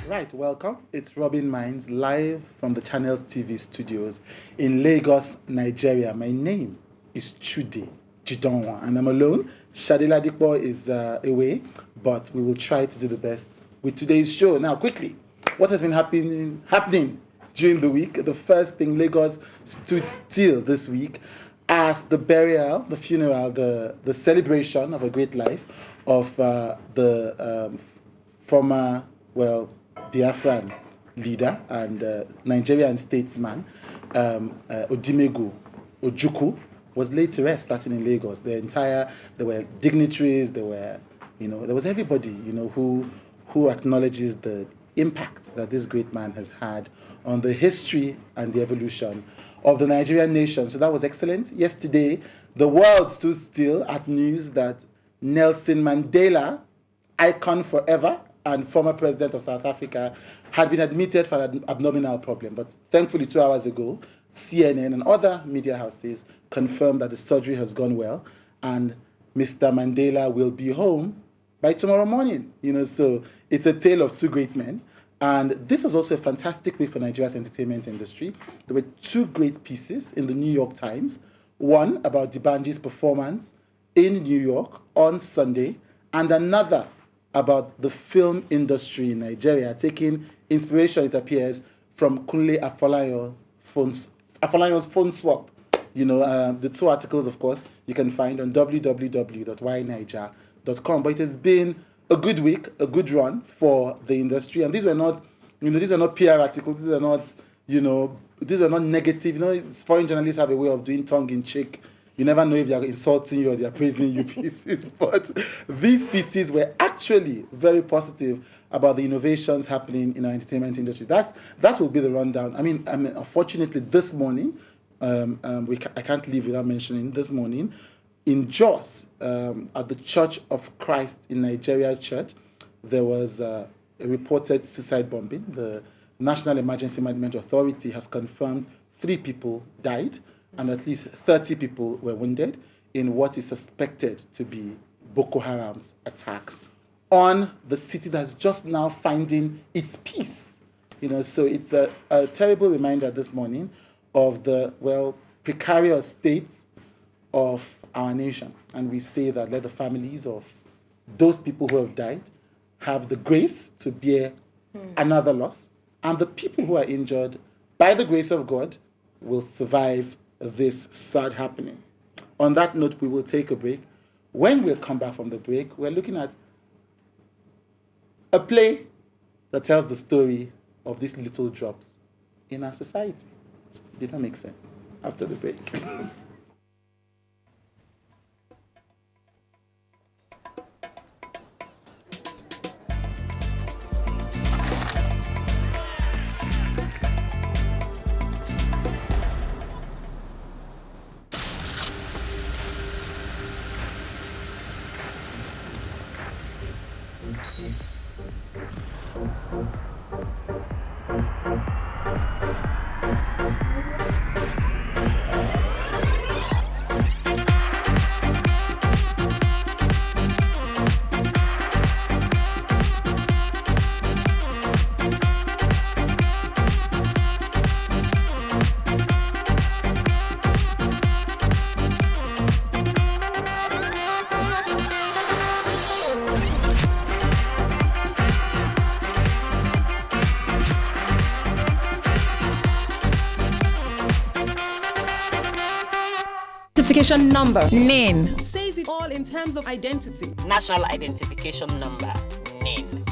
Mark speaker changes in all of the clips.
Speaker 1: Right, welcome. It's Robin Mines live from the Channels TV studios in Lagos, Nigeria. My name is Chude Jideonwo and I'm alone. Shadila Dikbo is away, but we will try to do the best with today's show. Now, quickly, what has been happening during the week? The first thing, Lagos stood still this week as the burial, the funeral, the celebration of a great life of the former, Biafran leader and Nigerian statesman Odimegu Ojukwu was laid to rest, starting in Lagos. There were dignitaries, there was everybody, who acknowledges the impact that this great man has had on the history and the evolution of the Nigerian nation. So that was excellent. Yesterday, the world stood still at news that Nelson Mandela, icon forever, and former president of South Africa, had been admitted for an abdominal problem. But thankfully, 2 hours ago, CNN and other media houses confirmed that the surgery has gone well, and Mr. Mandela will be home by tomorrow morning. So it's a tale of two great men. And this was also a fantastic week for Nigeria's entertainment industry. There were two great pieces in the New York Times. One about Dibanji's performance in New York on Sunday, and another about the film industry in Nigeria, taking inspiration, it appears, from Kunle Afolayan's phone swap. The two articles, of course, you can find on www.ynija.com. But it has been a good week, a good run for the industry. And these were not, these were not PR articles. These were not, these were not negative. Foreign journalists have a way of doing tongue-in-cheek. You never know if they are insulting you or they are praising you pieces. But these pieces were actually very positive about the innovations happening in our entertainment industry. That will be the rundown. I mean, unfortunately, this morning, I can't leave without mentioning this morning, in Jos, at the Church of Christ in Nigeria Church, there was a reported suicide bombing. The National Emergency Management Authority has confirmed 3 people died, and at least 30 people were wounded in what is suspected to be Boko Haram's attacks on the city that's just now finding its peace. So it's a terrible reminder this morning of the, precarious state of our nation. And we say that let the families of those people who have died have the grace to bear another loss, and the people who are injured, by the grace of God, will survive this sad happening. On that note, we will take a break. When we come back from the break, we're looking at a play that tells the story of these little drops in our society. Did that make sense? After the break.
Speaker 2: Identification Number, NIN, says it all in terms of identity.
Speaker 3: National Identification Number, NIN.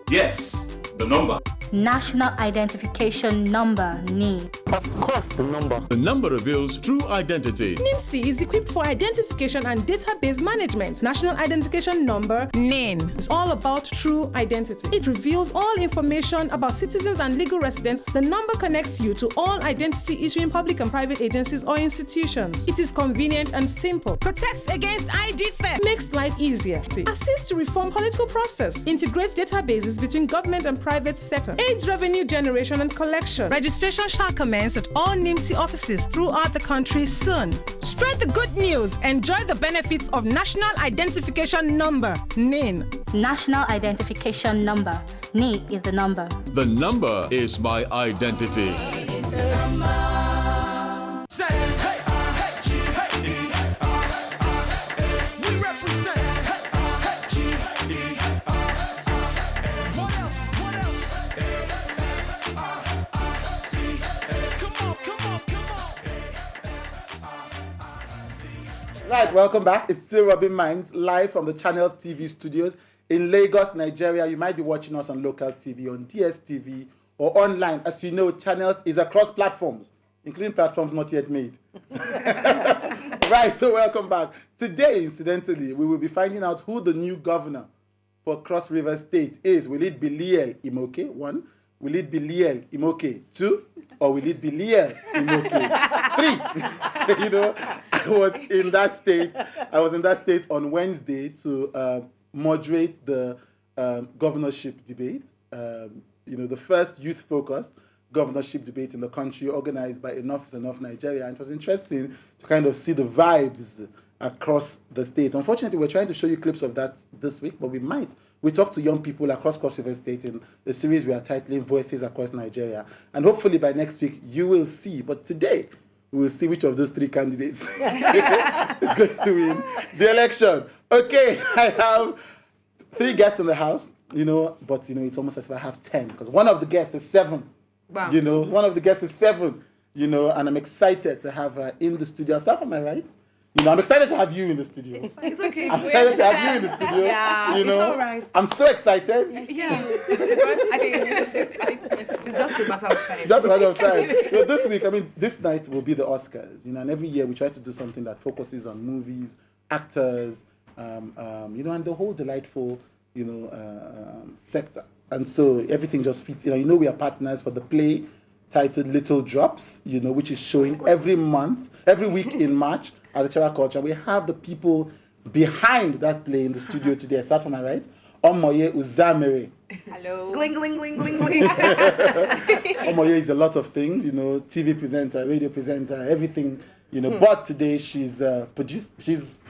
Speaker 4: Yes, the number.
Speaker 5: National Identification Number, NIN.
Speaker 6: Of course, the number.
Speaker 4: The number reveals true identity.
Speaker 2: NIMC is equipped for identification and database management. National Identification Number, NIN, is all about true identity. It reveals all information about citizens and legal residents. The number connects you to all identity issuing public and private agencies or institutions. It is convenient and simple. Protects against ID theft. Makes life easier. Assists to reform political process. Integrates databases between government and private sector. Aids revenue generation and collection. Registration shall commence at all NIMC offices throughout the country soon. Spread the good news. Enjoy the benefits of National Identification Number, NIN.
Speaker 5: National Identification Number, NIN is the number.
Speaker 4: The number is my identity.
Speaker 1: Right, welcome back. It's still Robin Minds, live from the Channels TV studios in Lagos, Nigeria. You might be watching us on local TV, on DSTV, or online. As you know, Channels is across platforms, including platforms not yet made. Right, so welcome back. Today, incidentally, we will be finding out who the new governor for Cross River State is. Will it be Liel Imoke? 1. Will it be Liel Imoke? 2. Or will it be Liel Imoke? 3. You know, I was in that state on Wednesday to moderate the governorship debate. You know, the first youth-focused governorship debate in the country, organized by Enough is Enough Nigeria. And it was interesting to kind of see the vibes across the state. Unfortunately, we're trying to show you clips of that this week, but we might. We talk to young people across Cross River State in the series we are titling Voices Across Nigeria. And hopefully by next week, you will see. But today, we will see which of those 3 candidates is going to win the election. Okay, I have 3 guests in the house, you know, but, you know, it's almost as if I have 10, because one of the guests is 7. Wow. You know, one of the guests is 7, you know, and I'm excited to have her in the studio. Start from my right. You know, I'm excited to have you in the studio.
Speaker 7: It's okay.
Speaker 1: I'm excited to have you in the studio.
Speaker 7: Yeah,
Speaker 1: you know,
Speaker 7: it's all right.
Speaker 1: I'm so excited.
Speaker 7: Yeah. I think it's just a matter of time.
Speaker 1: Just a matter of time. So this week, I mean, this night will be the Oscars. You know, and every year we try to do something that focuses on movies, actors, you know, and the whole delightful, you know, sector. And so everything just fits. You know, we are partners for the play titled Little Drops, you know, which is showing every week in March at the Terra Culture. We have the people behind that play in the studio today. I start from my right. Omoye Uzamere.
Speaker 7: Hello. Gling, gling, gling, gling, gling.
Speaker 1: Omoye is a lot of things, you know, TV presenter, radio presenter, everything, you know. But today she's an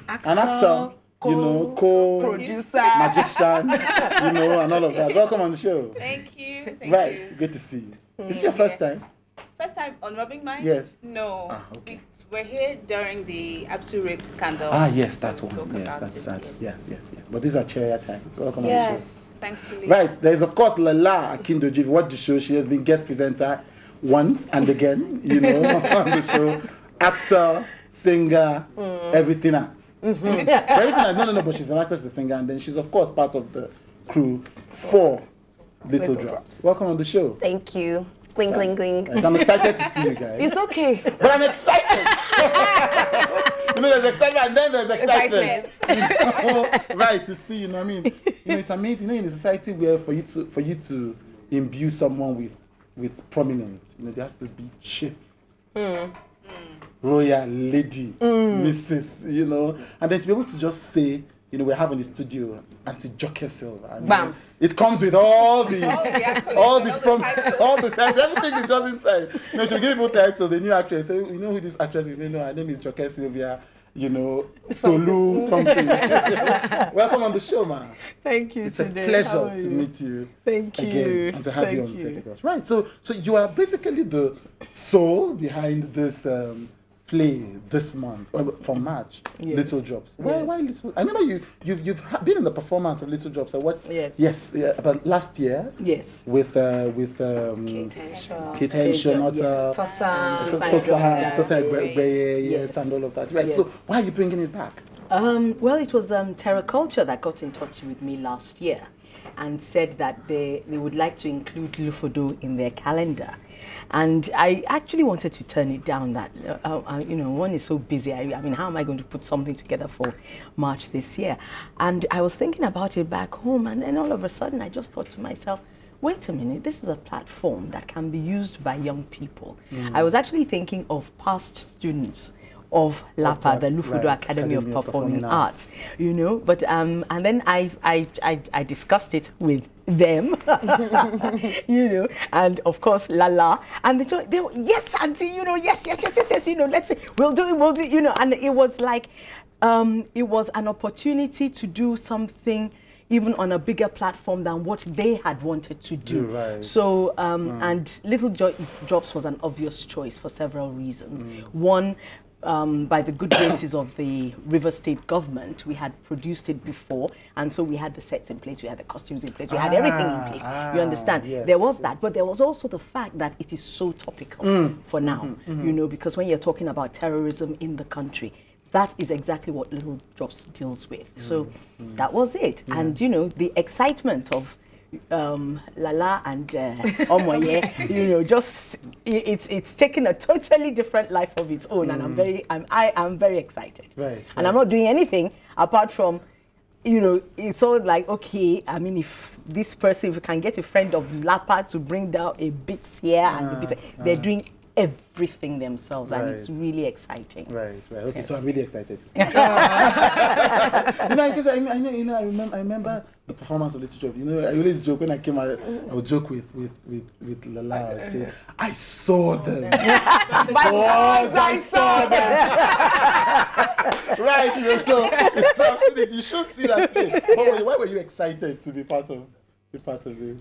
Speaker 1: actor, you know,
Speaker 7: producer,
Speaker 1: magician, you know, and all of that. Welcome on the show.
Speaker 8: Thank you.
Speaker 1: Right, good to see you. Is this your first time?
Speaker 8: First time on Rubbing Minds?
Speaker 1: Yes.
Speaker 8: No.
Speaker 1: Okay.
Speaker 8: We're here during the Absu rape scandal.
Speaker 1: Yes, that one. Yes, that's sad. Yes. But these are cheerier times. Welcome on the show.
Speaker 8: Yes, thankfully.
Speaker 1: Right, there's of course Lala Akindoji. If you watch the show, she has been guest presenter once and again, you know, on the show. Actor, singer, everything. No, but she's an actress, a singer, and then she's of course part of the crew for Little Drops. Welcome on the show.
Speaker 7: Thank you. Gling, gling, gling.
Speaker 1: So I'm excited to see you guys.
Speaker 7: It's okay.
Speaker 1: But I'm excited. You know, there's excitement and then there's excitement. You know? Right, to see, you know what I mean? You know, it's amazing, you know, in a society where for you to imbue someone with prominence, you know, there has to be chief, royal lady, Mrs., you know, and then to be able to just say, you know, we're having the studio, Auntie Joke Silva. And,
Speaker 7: Bam.
Speaker 1: It comes with all the titles. Everything is just inside. You know, she'll give people titles. The new actress, say, you know who this actress is? They know her name is Joke Sylvia. You know, Solu something. Welcome on the show, man.
Speaker 7: Thank you.
Speaker 1: It's a pleasure to meet you.
Speaker 7: Thank
Speaker 1: again,
Speaker 7: you.
Speaker 1: And to have you on set with us. Right. So you are basically the soul behind this play this month for March.
Speaker 6: Yes.
Speaker 1: Little Drops.
Speaker 6: Yes.
Speaker 1: Why Little? I remember you've been in the performance of Little Drops.
Speaker 6: Yes.
Speaker 1: Yes. Yeah, about last year.
Speaker 6: Yes.
Speaker 1: With Kate Henshaw, yes, and all of that. Right.
Speaker 6: Yes.
Speaker 1: So why are you bringing it back?
Speaker 6: Well, it was Terra Culture that got in touch with me last year and said that they would like to include Lufodo in their calendar. And I actually wanted to turn it down that, one is so busy. I mean, how am I going to put something together for March this year? And I was thinking about it back home, and then all of a sudden I just thought to myself, wait a minute, this is a platform that can be used by young people. I was actually thinking of past students of LAPA, the Lufodo Academy of Performing Arts, but and then I discussed it with them, and of course Lala, and they were, yes, auntie, yes, we'll do it, and it was like, it was an opportunity to do something even on a bigger platform than what they had wanted to do. Right. So, and Little Drops was an obvious choice for several reasons. One, by the good graces of the River State government, we had produced it before, and so we had the sets in place, we had the costumes in place, we had everything in place. You understand? Yes. There was that, but there was also the fact that it is so topical for now, because when you're talking about terrorism in the country, that is exactly what Little Drops deals with. So that was it. And, the excitement of Lala and Omoye, just it's taken a totally different life of its own, and I am very excited. Right. And I'm not doing anything apart from, it's all like, okay, I mean, if this person, if we can get a friend of Lapa to bring down a bit here and a bit, they're doing everything themselves, and it's really exciting. Right.
Speaker 1: Okay, yes. So I'm really excited. Because I remember the performance of Little Drop. I always joke when I came out. I would joke with Lala. I would say, I saw them. I saw them. Right. So I've seen it. You should see that play. Why were you excited to be part of it?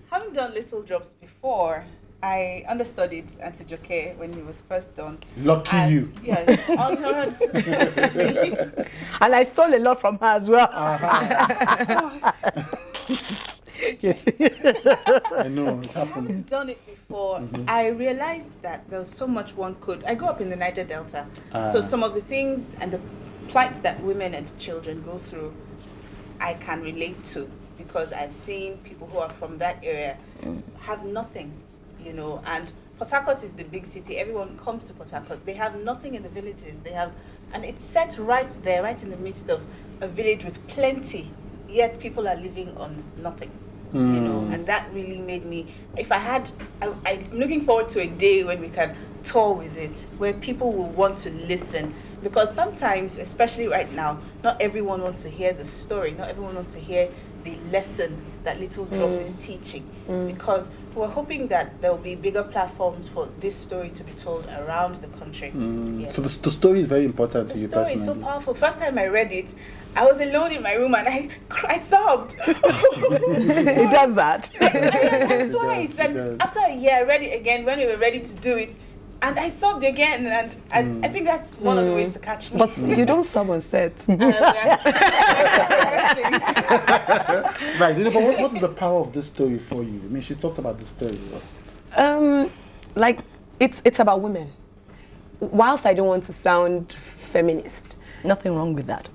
Speaker 8: Having done Little Drops before, I understudied Auntie Joke when it was first done.
Speaker 1: Lucky you.
Speaker 8: Yes, unheard.
Speaker 6: And I stole a lot from her as well.
Speaker 1: Yes. I know, it happened.
Speaker 8: Having done it before, I realized that there was so much one could. I grew up in the Niger Delta, so some of the things and the plights that women and children go through, I can relate to, because I've seen people who are from that area have nothing. And Port Harcourt is the big city. Everyone comes to Port Harcourt. They have nothing in the villages. And it's set right there, right in the midst of a village with plenty, yet people are living on nothing. And that really made me, I'm looking forward to a day when we can tour with it, where people will want to listen. Because sometimes, especially right now, not everyone wants to hear the story. Not everyone wants to hear the lesson that Little Drops is teaching. Because we're hoping that there will be bigger platforms for this story to be told around the country. Yes.
Speaker 1: So the story is very important to you personally.
Speaker 8: The story is so powerful. First time I read it, I was alone in my room and I sobbed.
Speaker 6: It does that.
Speaker 8: I read it twice. And after a year, I read it again when we were ready to do it. And I sobbed again, and I think that's one of the ways to catch me.
Speaker 7: But you don't sob on set.
Speaker 1: Right, but what is the power of this story for you? I mean, she talked about the story.
Speaker 7: It's about women. Whilst I don't want to sound feminist.
Speaker 6: Nothing wrong with that.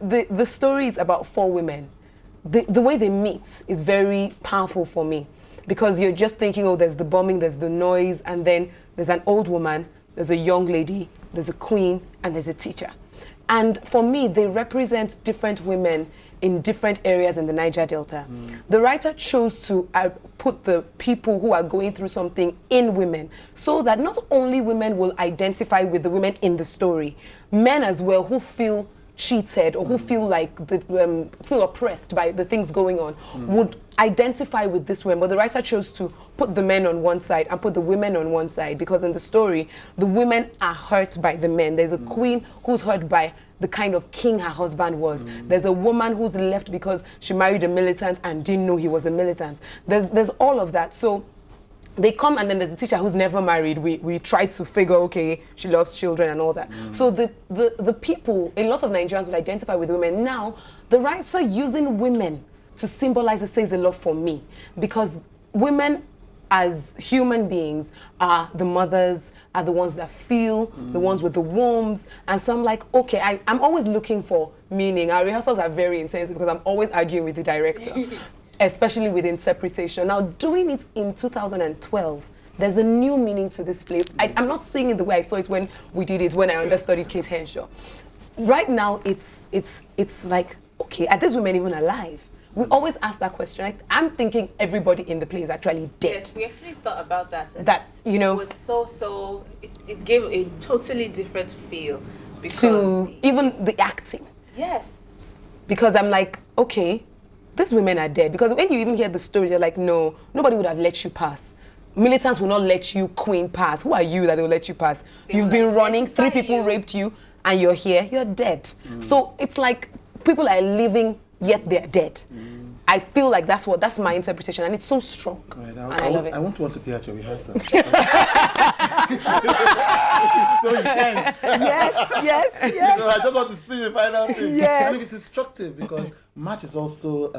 Speaker 7: The story is about 4 women. The way they meet is very powerful for me. Because you're just thinking, oh, there's the bombing, there's the noise, and then there's an old woman, there's a young lady, there's a queen, and there's a teacher. And for me, they represent different women in different areas in the Niger Delta. The writer chose to put the people who are going through something in women, so that not only women will identify with the women in the story, men as well who feel cheated or who feel like feel oppressed by the things going on would identify with this women. But the writer chose to put the men on one side and put the women on one side, because in the story the women are hurt by the men. There's a queen who's hurt by the kind of king her husband was. There's a woman who's left because she married a militant and didn't know he was a militant. There's all of that. So they come and then there's a teacher who's never married. We try to figure, okay, she loves children and all that. So the people, a lot of Nigerians will identify with women. Now, the writer using women to symbolize it says a lot for me, because women as human beings are the mothers, are the ones that feel, the ones with the warmth. And so I'm like, okay, I'm always looking for meaning. Our rehearsals are very intense because I'm always arguing with the director, especially with interpretation. Now, doing it in 2012, there's a new meaning to this play. I'm not seeing it the way I saw it when we did it, when I understudied Kate Henshaw. Right now, it's like, okay, are these women even alive? We always ask that question. I'm thinking everybody in the play is actually dead.
Speaker 8: Yes, we actually thought about that. And
Speaker 7: That's, you know,
Speaker 8: it was it gave a totally different feel. Because
Speaker 7: to even the acting.
Speaker 8: Yes.
Speaker 7: Because I'm like, okay, these women are dead. Because when you even hear the story, you're like, no, nobody would have let you pass. Militants will not let you queen pass. Who are you that they will let you pass? You've been running, 3 people raped you, and you're here, you're dead. So it's like people are living, yet they're dead. I feel like that's my interpretation, and it's so strong.
Speaker 1: Right,
Speaker 7: and I love it.
Speaker 1: I won't want to be at your rehearsal. It's so intense.
Speaker 6: Yes.
Speaker 1: You know, I just want to see the final thing.
Speaker 6: Yes.
Speaker 1: I think it's instructive because March is also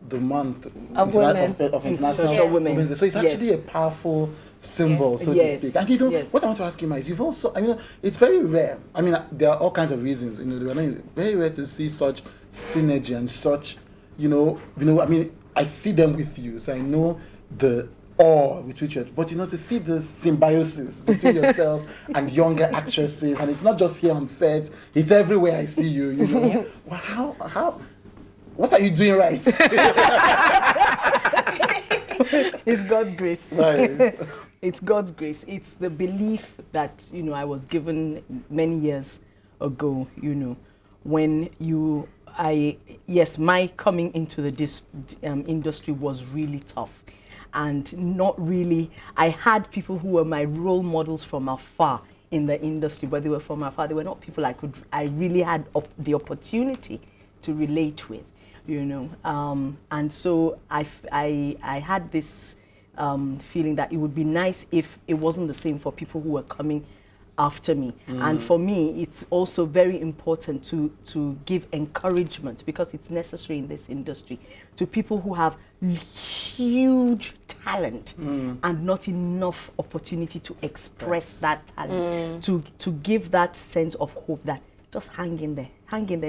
Speaker 1: the month
Speaker 7: Of women.
Speaker 1: of International
Speaker 6: Yes.
Speaker 1: Women's Day. So it's actually a powerful symbol, so to speak. And you know, what I want to ask you, Ma, is you've also, I mean, it's very rare. I mean, there are all kinds of reasons. You know, very rare to see such synergy and such, you know, I mean, I see them with you, so I know the awe with which you're, but you know, to see the symbiosis between yourself and younger actresses, and it's not just here on set, it's everywhere I see you, you know. Well, how, what are you doing right?
Speaker 6: It's God's grace.
Speaker 1: Right.
Speaker 6: It's God's grace. It's the belief that, you know, I was given many years ago, you know, when my coming into the industry was really tough. And not really, I had people who were my role models from afar in the industry, but they were from afar. They were not people I really had the opportunity to relate with, you know. And so I had this feeling that it would be nice if it wasn't the same for people who were coming after me. And for me, it's also very important to give encouragement, because it's necessary in this industry, to people who have huge talent and not enough opportunity to express that talent, to give that sense of hope that just hang in there.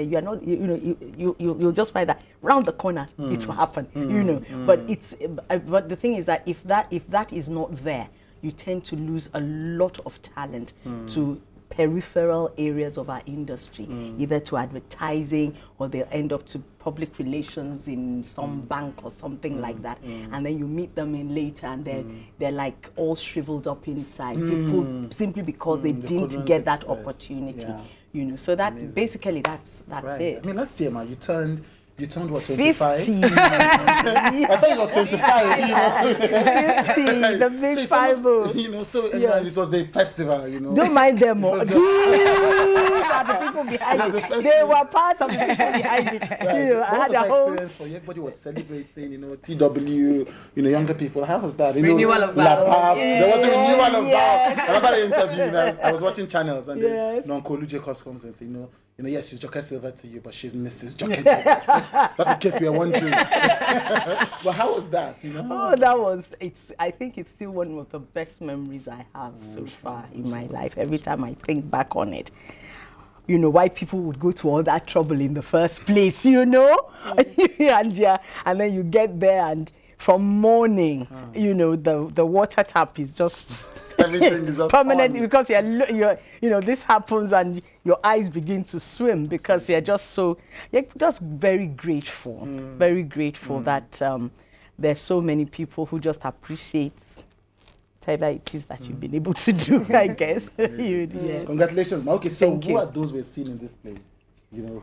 Speaker 6: You are not, you know, you'll just find that round the corner it will happen, you know. But the thing is that if that is not there, you tend to lose a lot of talent to peripheral areas of our industry, either to advertising, or they'll end up to public relations in some bank or something like that. And then you meet them in later, and they're like all shriveled up inside. People simply because they didn't get that opportunity, you know. So that basically that's right. It.
Speaker 1: I mean, last year, man, you turned what, 25?
Speaker 6: 50.
Speaker 1: I thought it was 25. You know?
Speaker 6: 50, the big 5-0.
Speaker 1: You know, so it was a festival, you know.
Speaker 6: Don't mind them. These are the people behind it. They were part of the people behind it.
Speaker 1: Right.
Speaker 6: You know, I had a whole
Speaker 1: experience for you. Everybody was celebrating, you know, TW, you know, younger people. How was that? You
Speaker 7: Renewal
Speaker 1: know,
Speaker 7: of vows.
Speaker 1: There was a renewal of vows. I remember the interview, you know, I was watching channels, and then you know, Uncle Lou Jacobs comes and says, you know, yes, she's Joker Silver to you, but she's Mrs. Joker Jacobs. That's in case we are wondering. But how was that? You know?
Speaker 6: Oh, I think it's still one of the best memories I have so far in my life. Every time I think back on it, you know, why people would go to all that trouble in the first place, you know? And then you get there, and from morning, you know, the water tap is just
Speaker 1: everything is just
Speaker 6: permanent
Speaker 1: on.
Speaker 6: Because you're you know, this happens and your eyes begin to swim because you're just very grateful, that there's so many people who just appreciate whatever it is that you've been able to do, I guess. Yes.
Speaker 1: Congratulations, ma. Okay, so who are those we're seeing in this play? You know,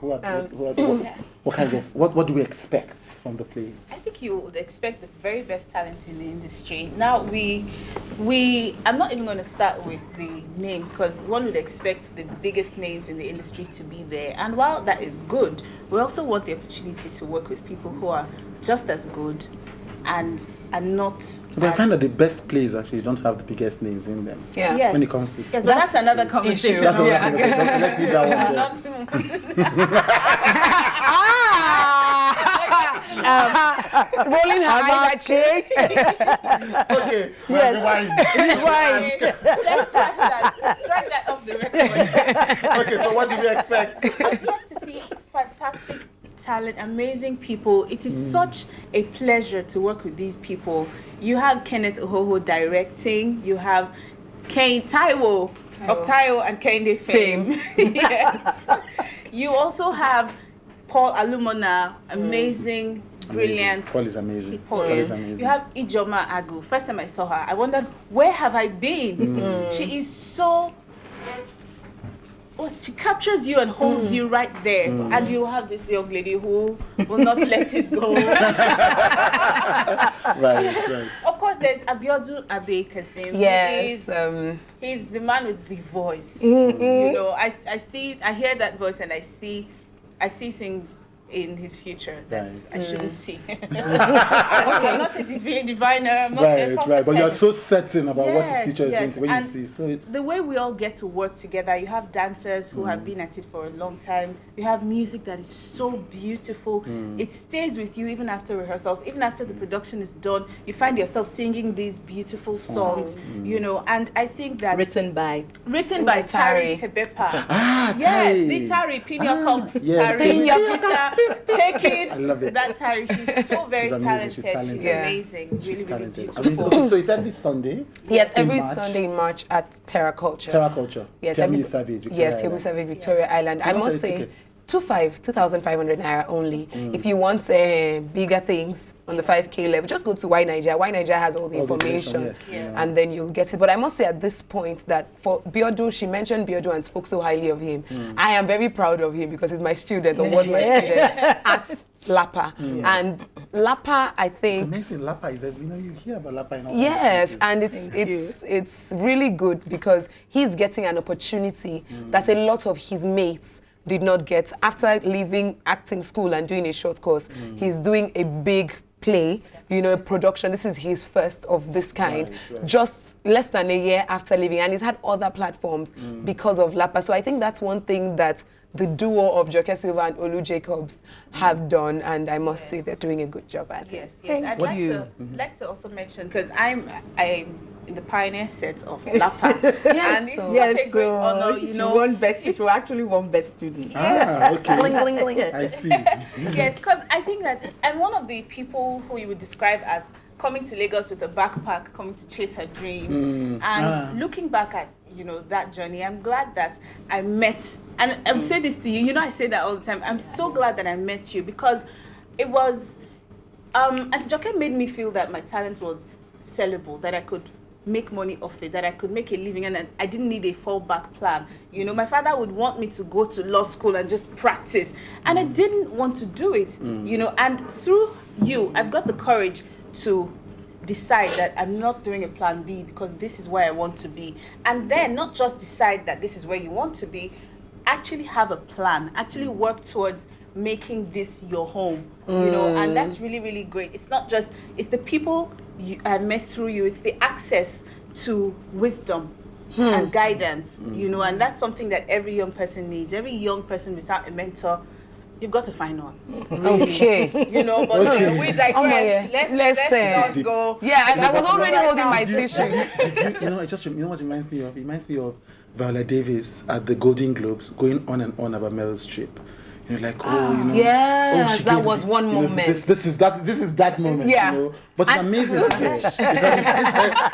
Speaker 1: what do we expect from the play?
Speaker 8: I think you would expect the very best talent in the industry. Now I'm not even going to start with the names, because one would expect the biggest names in the industry to be there. And while that is good, we also want the opportunity to work with people who are just as good and not.
Speaker 1: But I find that the best plays actually don't have the biggest names in them.
Speaker 7: Yeah.
Speaker 8: Yes.
Speaker 1: When it comes to
Speaker 8: Yes, but that's another conversation.
Speaker 1: That's another conversation. Okay, let's leave that one there.
Speaker 7: Rolling her eyes at you.
Speaker 1: Okay, rewind.
Speaker 8: Let's scratch that. Strike that off the record.
Speaker 1: Okay, so what do we expect?
Speaker 8: I expect to see fantastic talent, amazing people. It is such a pleasure to work with these people. You have Kenneth Ohoho directing. You have Kane Taiwo of Taiwo and Kende fame. Yes. You also have Paul Alumona, amazing, brilliant.
Speaker 1: Paul is amazing.
Speaker 8: Paul is amazing. You have Ijoma Agu. First time I saw her, I wondered, where have I been? She is so... Well, she captures you and holds you right there. And you have this young lady who will not let it go.
Speaker 1: Right.
Speaker 8: Of course, there's Abiodun Abe Kasim.
Speaker 7: Yes.
Speaker 8: He's the man with the voice. You know, I hear that voice and I see things in his future that I shouldn't see. I'm not a diviner. I'm not a
Speaker 1: Right. But you're so certain about what his
Speaker 8: Yes,
Speaker 1: future is going to when
Speaker 8: and
Speaker 1: you see. So
Speaker 8: the way we all get to work together, you have dancers who have been at it for a long time. You have music that is so beautiful. It stays with you even after rehearsals, even after the production is done. You find yourself singing these beautiful songs, you know. And I think that
Speaker 6: Written by
Speaker 8: Tari Tebepa.
Speaker 1: Tari.
Speaker 8: Yes, the Tari Pina Comp.
Speaker 1: yes.
Speaker 8: Tari take it.
Speaker 1: I love it.
Speaker 8: That Tari, she's so very
Speaker 1: She's amazing.
Speaker 8: talented.
Speaker 1: She's talented.
Speaker 8: She's
Speaker 7: Yeah.
Speaker 8: amazing.
Speaker 1: She's
Speaker 8: Really, really
Speaker 1: talented.
Speaker 8: beautiful.
Speaker 1: Amazing. Okay, so it's every Sunday.
Speaker 7: Yes,
Speaker 1: in
Speaker 7: every
Speaker 1: March.
Speaker 7: Sunday in March at Terra Culture.
Speaker 1: Terra Culture.
Speaker 7: Yes,
Speaker 1: Tiamu Savage. Victoria
Speaker 7: Yes, Tiamu
Speaker 1: Island.
Speaker 7: Savage, Victoria Island. I
Speaker 1: much are
Speaker 7: must
Speaker 1: the
Speaker 7: say,
Speaker 1: tickets?
Speaker 7: 2,500 naira only. If you want bigger things on the 5K level, just go to Why Nigeria. Why Nigeria has all the information,
Speaker 1: yes.
Speaker 7: and then you'll get it. But I must say at this point that for Biodu, she mentioned Biodu and spoke so highly of him. I am very proud of him because he's my student, or was my student at Lapa. And Lapa, I
Speaker 1: It's
Speaker 7: think.
Speaker 1: amazing. Lapa is, you hear about Lapa in all
Speaker 7: Yes,
Speaker 1: places.
Speaker 7: and it's really good because he's getting an opportunity that a lot of his mates did not get. After leaving acting school and doing a short course, he's doing a big play, a production. This is his first of this kind, just less than a year after leaving, and he's had other platforms because of Lapa. So I think that's one thing that the duo of Joke Silva and Olu Jacobs have done, and I must say they're doing a good job at it.
Speaker 8: Yes. I'd like to also mention, because I'm in the pioneer set of Lapa. And it's such a great honor,
Speaker 6: she actually won best student.
Speaker 1: Okay.
Speaker 7: Gling, gling, gling.
Speaker 1: I see.
Speaker 8: Yes, because I think that I'm one of the people who you would describe as coming to Lagos with a backpack, coming to chase her dreams. And looking back at, that journey, I'm glad that I met, and I'm saying this to you, I say that all the time, I'm so glad that I met you, because it was, Auntie Joke made me feel that my talent was sellable, that I could make money off it, that I could make a living, and I didn't need a fallback plan. My father would want me to go to law school and just practice, and I didn't want to do it, and through you, I've got the courage to decide that I'm not doing a plan B because this is where I want to be. And then not just decide that this is where you want to be, actually have a plan, actually work towards making this your home, and that's really, really great. It's not just, it's the people I met through you, it's the access to wisdom and guidance, and that's something that every young person needs. Every young person without a mentor, you've got to find one.
Speaker 7: Okay.
Speaker 8: But we digress. Let's not go.
Speaker 7: Yeah, and I was already holding my tissue.
Speaker 1: You know what it reminds me of? It reminds me of Viola Davis at the Golden Globes going on and on about Meryl Streep.
Speaker 7: Yes, that was one moment.
Speaker 1: This is that moment.
Speaker 7: Yeah.
Speaker 1: But it's amazing to hear.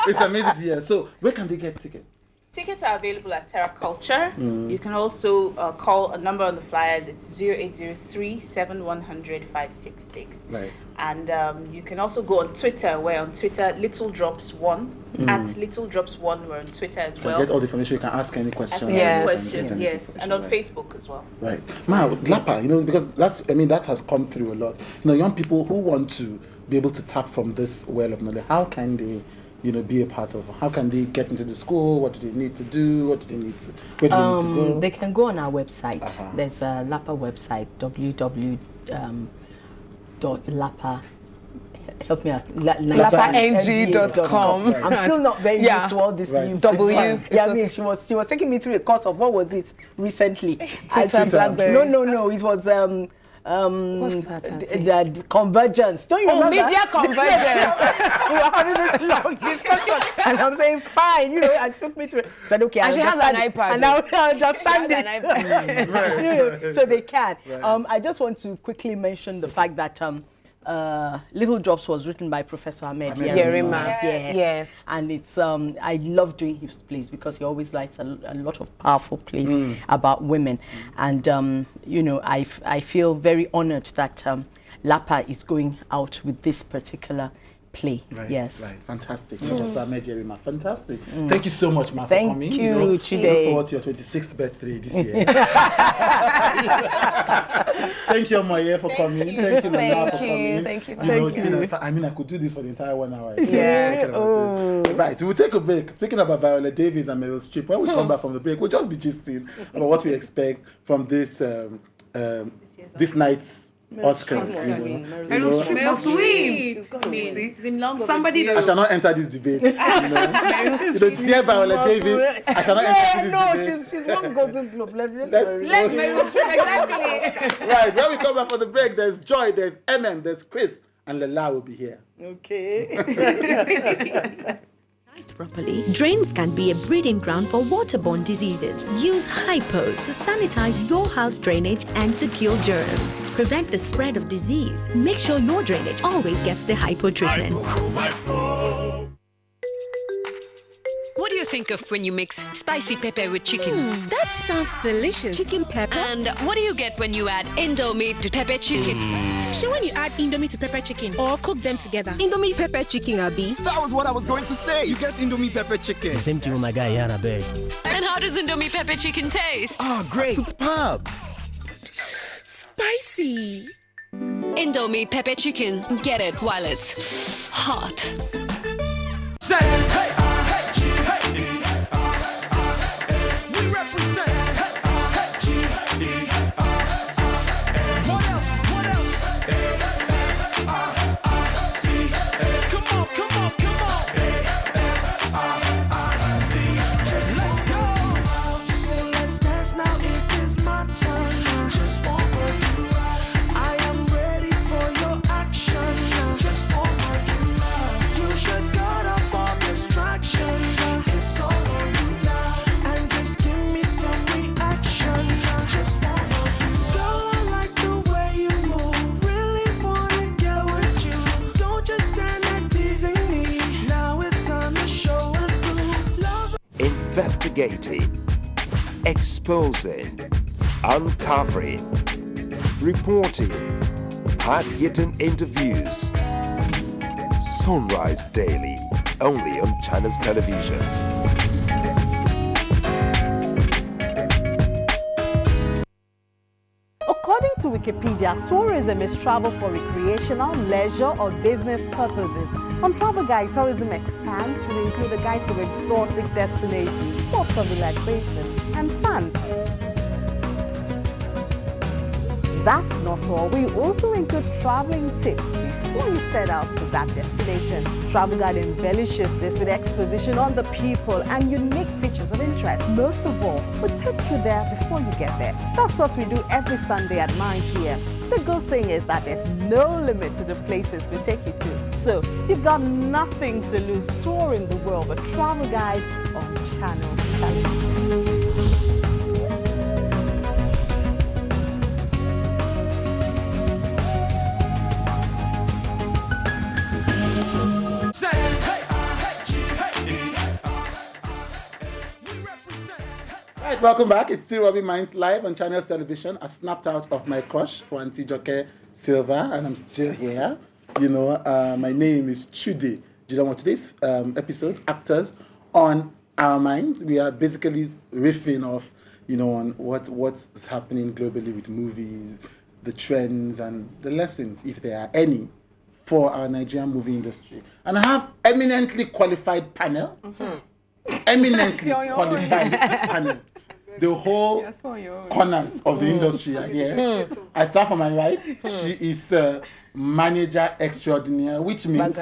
Speaker 1: It's amazing to hear. So where can they get tickets?
Speaker 8: Tickets are available at Terra Culture. You can also call a number on the flyers. It's 0803-7100-566.
Speaker 1: Right.
Speaker 8: And you can also go on Twitter. We're on Twitter, Little Drops 1. At Little Drops 1, we're on Twitter as well.
Speaker 1: Get all the information. You can ask any question.
Speaker 8: Yes. And on Facebook as well.
Speaker 1: Right. Now, Lapa, because that has come through a lot. Young people who want to be able to tap from this well of knowledge, how can they be a part of? How can they get into the school? What do they need to do? Where do they need to go?
Speaker 6: They can go on our website. There's a Lapa website, www.lapa, help me out.
Speaker 7: lapang.com.
Speaker 6: I'm still not very used to all this new
Speaker 7: W.
Speaker 6: Yeah, I mean, she was taking me through a course of what was it recently?
Speaker 7: Twitter, BlackBerry.
Speaker 6: No, it was
Speaker 7: What's that?
Speaker 6: the convergence. Don't you remember?
Speaker 7: Media convergence.
Speaker 6: We were having this long discussion, and I'm saying, fine, I took me through it. Said, okay,
Speaker 7: and she has an iPad.
Speaker 6: And now I understand it. So they can.
Speaker 1: Right.
Speaker 6: I just want to quickly mention the fact that Little Drops was written by Professor Ahmed
Speaker 7: Yerima.
Speaker 6: Yes. And it's I love doing his plays because he always writes a lot of powerful plays about women. And I feel very honored that Lapa is going out with this particular play.
Speaker 1: Right,
Speaker 6: yes.
Speaker 1: Right. Fantastic. Professor Ahmed Yerima. Fantastic. Thank you so much, Ma, for coming.
Speaker 6: Thank you, Chude.
Speaker 1: Look forward to your 26th birthday this year. Thank you, Omoye, for coming. Thank you, Lola, for coming.
Speaker 7: Thank you.
Speaker 1: It's been I could do this for the entire 1 hour.
Speaker 6: Yeah.
Speaker 1: Right. We'll take a break. Speaking about Viola Davis and Meryl Streep, when we come back from the break, we'll just be gisting about what we expect from this night's Oscars.
Speaker 8: Meryl Streep must win. It's been long overdue.
Speaker 1: I shall not enter this debate. Dear Viola Davis, I shall not enter this debate.
Speaker 6: She's one Golden Globe. Let
Speaker 7: Meryl Streep, exactly.
Speaker 1: Right, when we come back from the break, there's Joy, there's there's Chris, and Lela will be here.
Speaker 6: Okay.
Speaker 9: Properly, drains can be a breeding ground for waterborne diseases. Use Hypo to sanitize your house drainage and to kill germs. Prevent the spread of disease. Make sure your drainage always gets the Hypo treatment.
Speaker 10: What do you think of when you mix spicy pepper with chicken?
Speaker 9: That sounds delicious. Chicken pepper?
Speaker 10: And what do you get when you add Indomie to pepper chicken?
Speaker 2: So when you add Indomie to pepper chicken or cook them together.
Speaker 9: Indomie pepper chicken, Abi.
Speaker 11: That was what I was going to say. You get Indomie pepper chicken.
Speaker 12: Same thing with my guy, Yana Beg.
Speaker 10: And how does Indomie pepper chicken taste?
Speaker 11: Oh, great. Superb.
Speaker 2: Spicy.
Speaker 10: Indomie pepper chicken. Get it while it's hot.
Speaker 11: Say, hey, we represent. What else? Come on. Let's go. So let's dance now. It is my turn. Just wanna do. I am ready for your action. Just wanna do. You should cut off all distraction. It's all on you now. And just give me some reaction. Just wanna do. Girl, I like the way you move. Really wanna get with you. Don't just stand there teasing me. Now it's time to show and prove. Love.
Speaker 13: Investigating, exposing, uncovering, reporting, hard-hitting interviews. Sunrise Daily, only on Channels Television.
Speaker 14: According to Wikipedia, tourism is travel for recreational, leisure, or business purposes. On Travel Guide, tourism expands to include a guide to exotic destinations, sports for relaxation, and fun. That's not all. We also include traveling tips before you set out to that destination. Travel Guide embellishes this with exposition on the people and unique features of interest. Most of all, we take you there before you get there. That's what we do every Sunday at 9 p.m. The good thing is that there's no limit to the places we take you to. So, you've got nothing to lose touring the world with Travel Guide on Channels Television.
Speaker 1: Right, welcome back. It's still Robbie Minds live on Channels Television. I've snapped out of my crush for Auntie Joke Silva, and I'm still here. My name is Chude Jideonwo. Today's episode, Actors on Our Minds. We are basically riffing off, on what's happening globally with movies, the trends, and the lessons, if there are any, for our Nigerian movie industry. And I have eminently qualified panel. Eminently qualified panel. the whole corners of the industry are here. I start from my right. She is manager extraordinaire, which means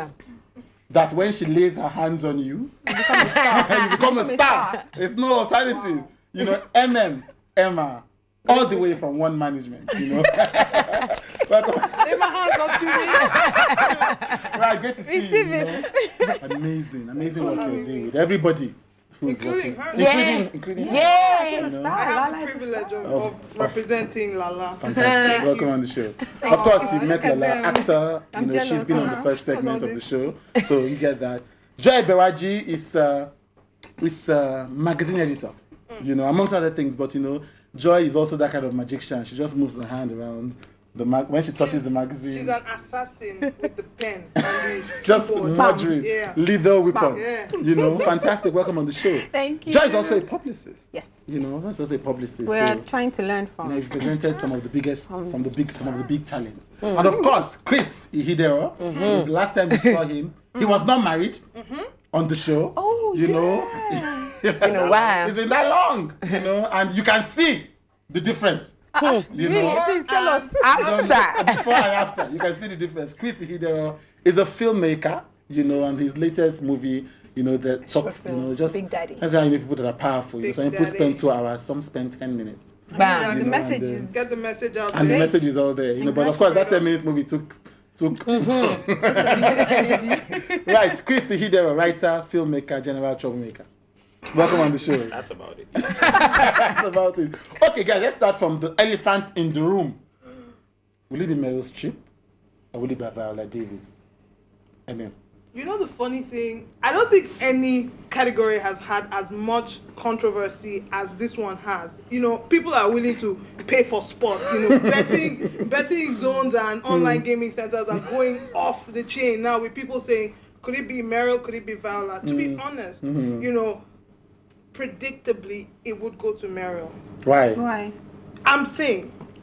Speaker 1: that when she lays her hands on you, you become a star. There's no alternative. You know, Emma, all the way from one management, you know. Welcome.
Speaker 12: Lay my hands on Chude.
Speaker 1: Right, great to see
Speaker 12: Receive
Speaker 1: you.
Speaker 12: it.
Speaker 1: Amazing work you're doing with everybody.
Speaker 12: Including her.
Speaker 1: Including her.
Speaker 12: Yeah.
Speaker 1: You know.
Speaker 12: I have the privilege of representing Lala.
Speaker 1: Fantastic. Welcome on the show. Of course, you met Lala, actor. You know, she's been on the first segment of the show, so you get that. Joy Bewaji is magazine editor. You know, amongst other things, but you know, Joy is also that kind of magician. She just moves her hand around when she touches the magazine.
Speaker 12: She's an assassin with the pen. And the
Speaker 1: just
Speaker 12: keyboard.
Speaker 1: murdering, lethal weapon.
Speaker 12: Yeah.
Speaker 1: You know, fantastic. Welcome on the show.
Speaker 14: Thank you.
Speaker 1: Joy is also a publicist.
Speaker 14: Yes.
Speaker 1: You know, she's also a publicist.
Speaker 14: We are
Speaker 1: so,
Speaker 14: trying to learn from.
Speaker 1: you know, you've presented some of the biggest, some of the big talents. And of course, Chris Ihidero. The last time we saw him, he was not married on the show.
Speaker 14: Oh,
Speaker 1: you know,
Speaker 7: it's been a while.
Speaker 1: It's been that long, you know, and you can see the difference. You
Speaker 14: Really?
Speaker 1: know,
Speaker 14: Please tell us.
Speaker 1: before and after, you can see the difference. Chris Ihidero is a filmmaker, you know, and his latest movie, you know, the top, you know, just
Speaker 14: Big Daddy.
Speaker 1: That's how you make people that are powerful. You know, some people
Speaker 12: Daddy.
Speaker 1: spend 2 hours, some spend 10 minutes.
Speaker 12: Yeah,
Speaker 1: You
Speaker 12: the
Speaker 1: know,
Speaker 12: message
Speaker 1: and,
Speaker 12: is get the message out.
Speaker 1: And the message is all there, you know. But of course, that 10-minute movie took. Right, Chris Ihidero, writer, filmmaker, general troublemaker. Welcome on the show.
Speaker 15: That's about it.
Speaker 1: That's about it. Okay, guys, let's start from the elephant in the room. Will it be Meryl Streep or will it be Viola Davis? I mean,
Speaker 12: You know the funny thing? I don't think any category has had as much controversy as this one has. You know, people are willing to pay for sports. You know, betting zones and online gaming centers are going off the chain now with people saying, could it be Meryl? Could it be Viola? To be honest, you know, predictably it would go to Meryl.
Speaker 14: Why?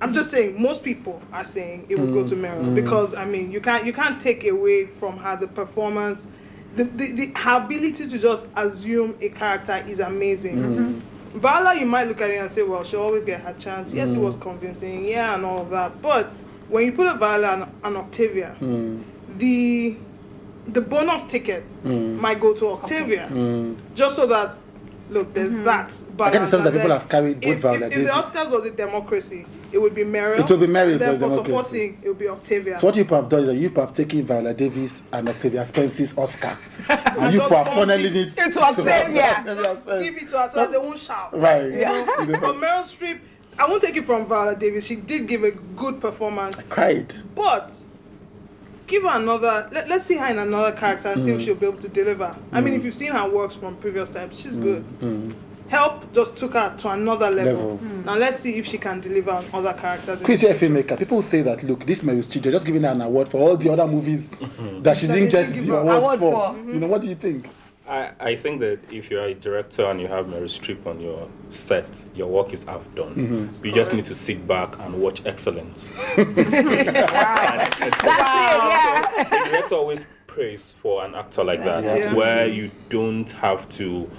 Speaker 12: I'm just saying most people are saying it would go to Meryl because I mean you can't take away from her the performance, her ability to just assume a character is amazing. Viola, you might look at it and say, well, she'll always get her chance. Yes, it was convincing, yeah, and all of that. But when you put a Viola and Octavia, the bonus ticket might go to Octavia, just so that look, there's that.
Speaker 1: I get the sense that people have carried both Viola
Speaker 12: if
Speaker 1: Davis.
Speaker 12: the Oscars was a democracy, it would be Meryl.
Speaker 1: It would be Meryl if it was
Speaker 12: And then for
Speaker 1: democracy.
Speaker 12: supporting, it would be Octavia.
Speaker 1: So what you have done is that you have taken Viola Davis and Octavia Spence's Oscar, and you have funneling it
Speaker 12: into Octavia. Give it to her so that they won't shout.
Speaker 1: Right.
Speaker 12: You know? But Meryl Streep, I won't take it from Viola Davis. She did give a good performance.
Speaker 1: I cried.
Speaker 12: But give her another. Let's see her in another character and see if she'll be able to deliver. I mean, if you've seen her works from previous times, she's good. Help just took her to another level. Now let's see if she can deliver on other characters.
Speaker 1: Chris, you're a filmmaker. People say that, look, this Meryl Streep, they're just giving her an award for all the other movies that she didn't get the award for. You know, what do you think?
Speaker 15: I think that if you're a director and you have Meryl Streep on your set, your work is half done. You just need to sit back and watch excellence.
Speaker 7: That's it, yeah.
Speaker 15: The director always prays for an actor like that, where you don't have to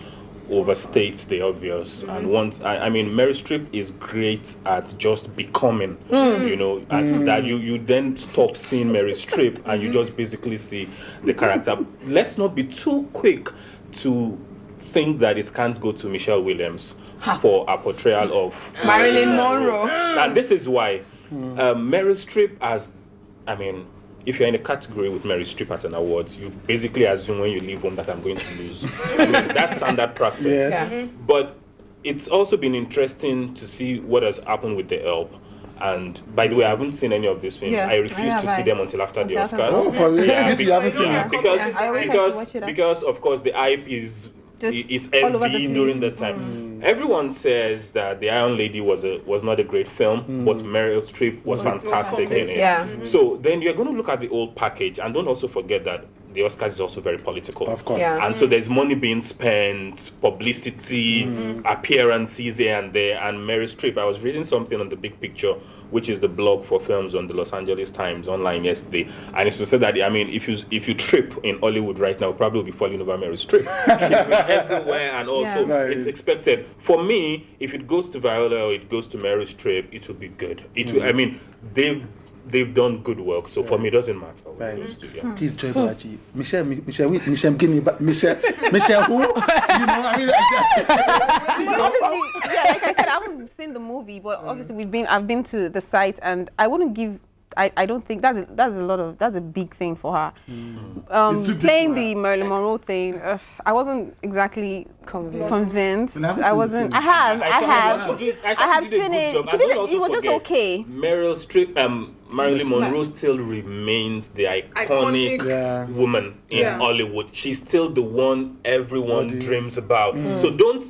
Speaker 15: overstate the obvious. And once, I mean, Meryl Streep is great at just becoming, you know, and that you then stop seeing Meryl Streep and you just basically see the character. Let's not be too quick to think that it can't go to Michelle Williams for a portrayal of
Speaker 7: Marilyn Monroe.
Speaker 15: And this is why Meryl Streep has, I mean, if you're in a category with Meryl Streep at an awards, you basically assume when you leave home that I'm going to lose. I mean, that's standard practice.
Speaker 1: Yes.
Speaker 15: But it's also been interesting to see what has happened with The Help. And by the way, I haven't seen any of these films. I refuse to see them until after the Oscars.
Speaker 1: Oh, for real?
Speaker 15: Yeah,
Speaker 1: You haven't seen them?
Speaker 15: because of course the hype is heavy during the time. Everyone says that The Iron Lady was not a great film, but Meryl Streep was fantastic in it. So then you're going to look at the whole package, and don't also forget that the Oscars is also very political.
Speaker 1: Of course.
Speaker 7: Yeah.
Speaker 15: And so there's money being spent, publicity, appearances here and there. And Meryl Streep, I was reading something on The Big Picture, which is the blog for films on the Los Angeles Times online yesterday. And it said that, I mean, if you trip in Hollywood right now, probably will be falling over Meryl Streep. She's been everywhere, and also it's expected. For me, if it goes to Viola or it goes to Meryl Streep, it will be good. It will, I mean, they've done good work, so for me it doesn't matter.
Speaker 1: Please join Balaji. Michelle who? You know, I mean,
Speaker 16: obviously, yeah, like I said, I haven't seen the movie, but obviously I've been to the site, and I wouldn't give. I don't think that's a big thing for her. Playing the Marilyn Monroe thing, I wasn't exactly convinced. I wasn't. I have seen it. She did it. It was just okay.
Speaker 15: Meryl Streep, Marilyn Monroe still remains the iconic woman in Hollywood. She's still the one everyone dreams about. So don't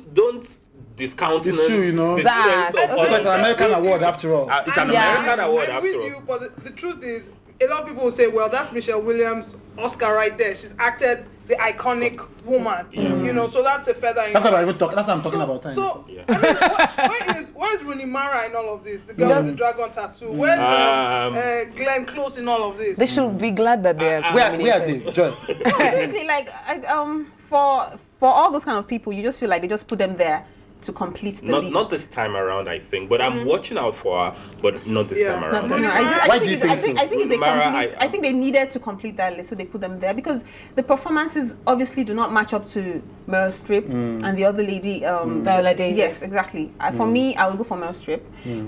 Speaker 15: discount
Speaker 1: it's true, you know. It's an American award after all.
Speaker 15: It's an American award
Speaker 12: I'm
Speaker 15: after
Speaker 12: with
Speaker 15: all.
Speaker 12: you, but the truth is, a lot of people will say, well, that's Michelle Williams' Oscar right there. She's acted the iconic woman. You know, so that's a feather in.
Speaker 1: That's what I'm talking about.
Speaker 12: So, I mean, where's Rooney Mara in all of this? The girl with the dragon tattoo. Where's Glenn Close in all of this?
Speaker 7: They should be glad that they're
Speaker 1: where are they? Joy.
Speaker 16: Seriously, like for all those kind of people, you just feel like they just put them there to complete the list.
Speaker 15: Not this time around, I think, but I'm watching out for her, but not this time around.
Speaker 16: Why do you think so? I think they needed to complete that list, so they put them there because the performances obviously do not match up to Meryl Streep and the other lady,
Speaker 7: Viola Davis.
Speaker 16: Yes, exactly. For me, I would go for Meryl Streep,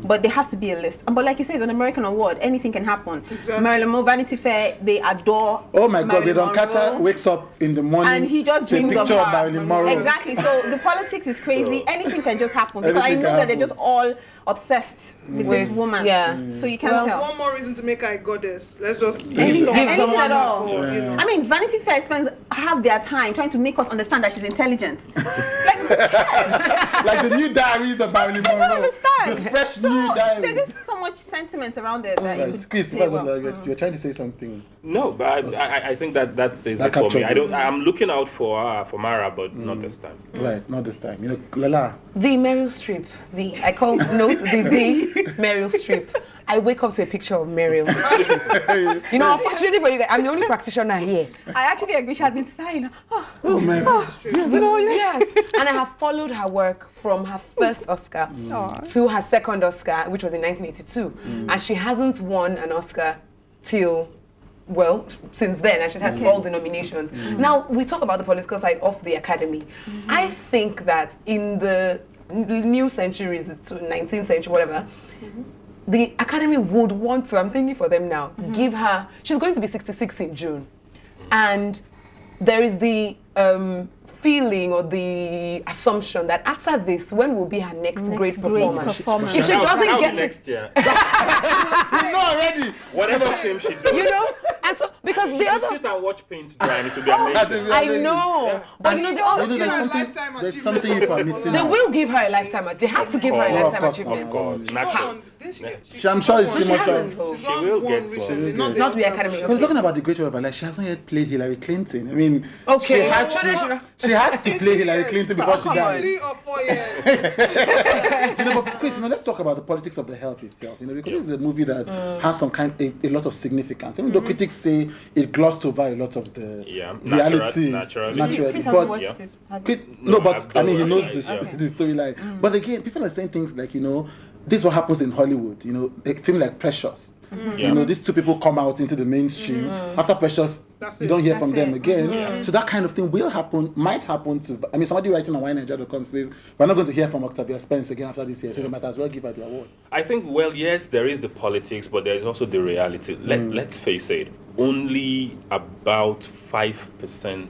Speaker 16: but there has to be a list. But like you say, it's an American award. Anything can happen. Exactly. Marilyn Monroe, Vanity Fair, they adore.
Speaker 1: Oh my God, Don Carter wakes up in the morning
Speaker 16: and he just dreams of her.
Speaker 1: Marilyn Monroe.
Speaker 16: Exactly. So the politics is crazy. Anything can just happen because I know that they're just all obsessed with this woman.
Speaker 7: Yeah.
Speaker 16: So you can't tell.
Speaker 12: One more reason to make her a goddess. Let's just
Speaker 16: anything at all.
Speaker 12: You know.
Speaker 16: I mean, Vanity Fair spends half their time trying to make us understand that she's intelligent.
Speaker 1: Like the new diaries of Marilyn Monroe.
Speaker 16: I don't understand.
Speaker 1: The fresh new diaries.
Speaker 16: There's just so much sentiment around it. That
Speaker 1: Chris, you're trying to say something.
Speaker 15: No, but I think that says it for me. I'm looking out for Mara, but not this time.
Speaker 1: Right, not this time. You know, Lala.
Speaker 7: The Meryl Streep. I call note the Meryl Streep. I wake up to a picture of Meryl Streep. You know, unfortunately for you guys, I'm the only practitioner here.
Speaker 16: I actually agree. She has been signed.
Speaker 1: Oh man.
Speaker 7: You know, yes. And I have followed her work from her first Oscar to her second Oscar, which was in 1982. And she hasn't won an Oscar till, well, since then, and she's had all the nominations. Now, we talk about the political side of the Academy. I think that in the new centuries, the 19th century, whatever, the Academy would want to, I'm thinking for them now, give her, she's going to be 66 in June. And there is the feeling or the assumption that after this, when will be her next great performance? If she doesn't get
Speaker 15: next year.
Speaker 1: You know already.
Speaker 15: Whatever film she does.
Speaker 7: You know? And so, because the other...
Speaker 15: sit and watch paint dry and it will be amazing.
Speaker 7: I know. But you know, the other
Speaker 1: there's something you are missing.
Speaker 7: They will give her a lifetime achievement. They have to give her a lifetime achievement.
Speaker 15: Of course, naturally.
Speaker 1: I'm sure
Speaker 7: she hasn't.
Speaker 15: She will get one.
Speaker 7: Not the Academy.
Speaker 1: We're talking about the great of her life. She hasn't yet played Hillary Clinton. I mean,
Speaker 7: okay.
Speaker 1: She has to play Hillary Clinton before she dies.
Speaker 12: 3 or 4 years.
Speaker 1: You know, but Chris, let's talk about the politics of the help itself. You know, because this is a movie that has a lot of significance. Even though critics say it glossed over a lot of the realities. Naturally.
Speaker 16: Chris hasn't watched it.
Speaker 1: Chris, no, but I mean, he knows the storyline. But again, people are saying things like, you know, this is what happens in Hollywood. You know, a film like Precious. You know, these two people come out into the mainstream. After Precious, you don't hear from them again. So that kind of thing will happen, might happen to, I mean, somebody writing on WineNigeria.com says, we're not going to hear from Octavia Spence again after this year, so they might as well give her the award.
Speaker 15: I think, well, yes, there is the politics, but there is also the reality. Let's face it, only about 5%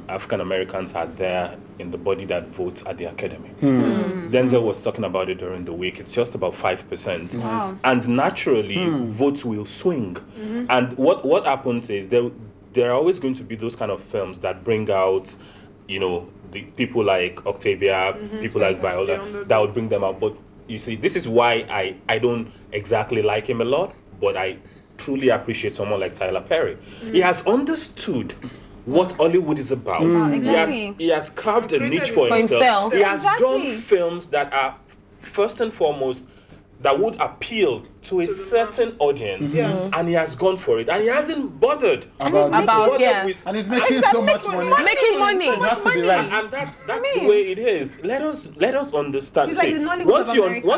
Speaker 15: African Americans are there in the body that votes at the Academy. Denzel was talking about it during the week. It's just about 5%.
Speaker 16: Wow.
Speaker 15: And naturally, votes will swing. And what happens is there are always going to be those kind of films that bring out, you know, the people like Octavia, people like Viola, that would bring them out. But you see, this is why I don't exactly like him a lot, but I truly appreciate someone like Tyler Perry. He has understood what Hollywood is about. He has carved a niche for himself. He has done films that are, first and foremost, that would appeal to a certain audience, and he has gone for it, and he hasn't bothered
Speaker 1: and he's making so much money.
Speaker 7: Making money.
Speaker 1: It has to be right.
Speaker 15: And that's the way it is. Let us understand.
Speaker 16: It's like the Nollywood of America.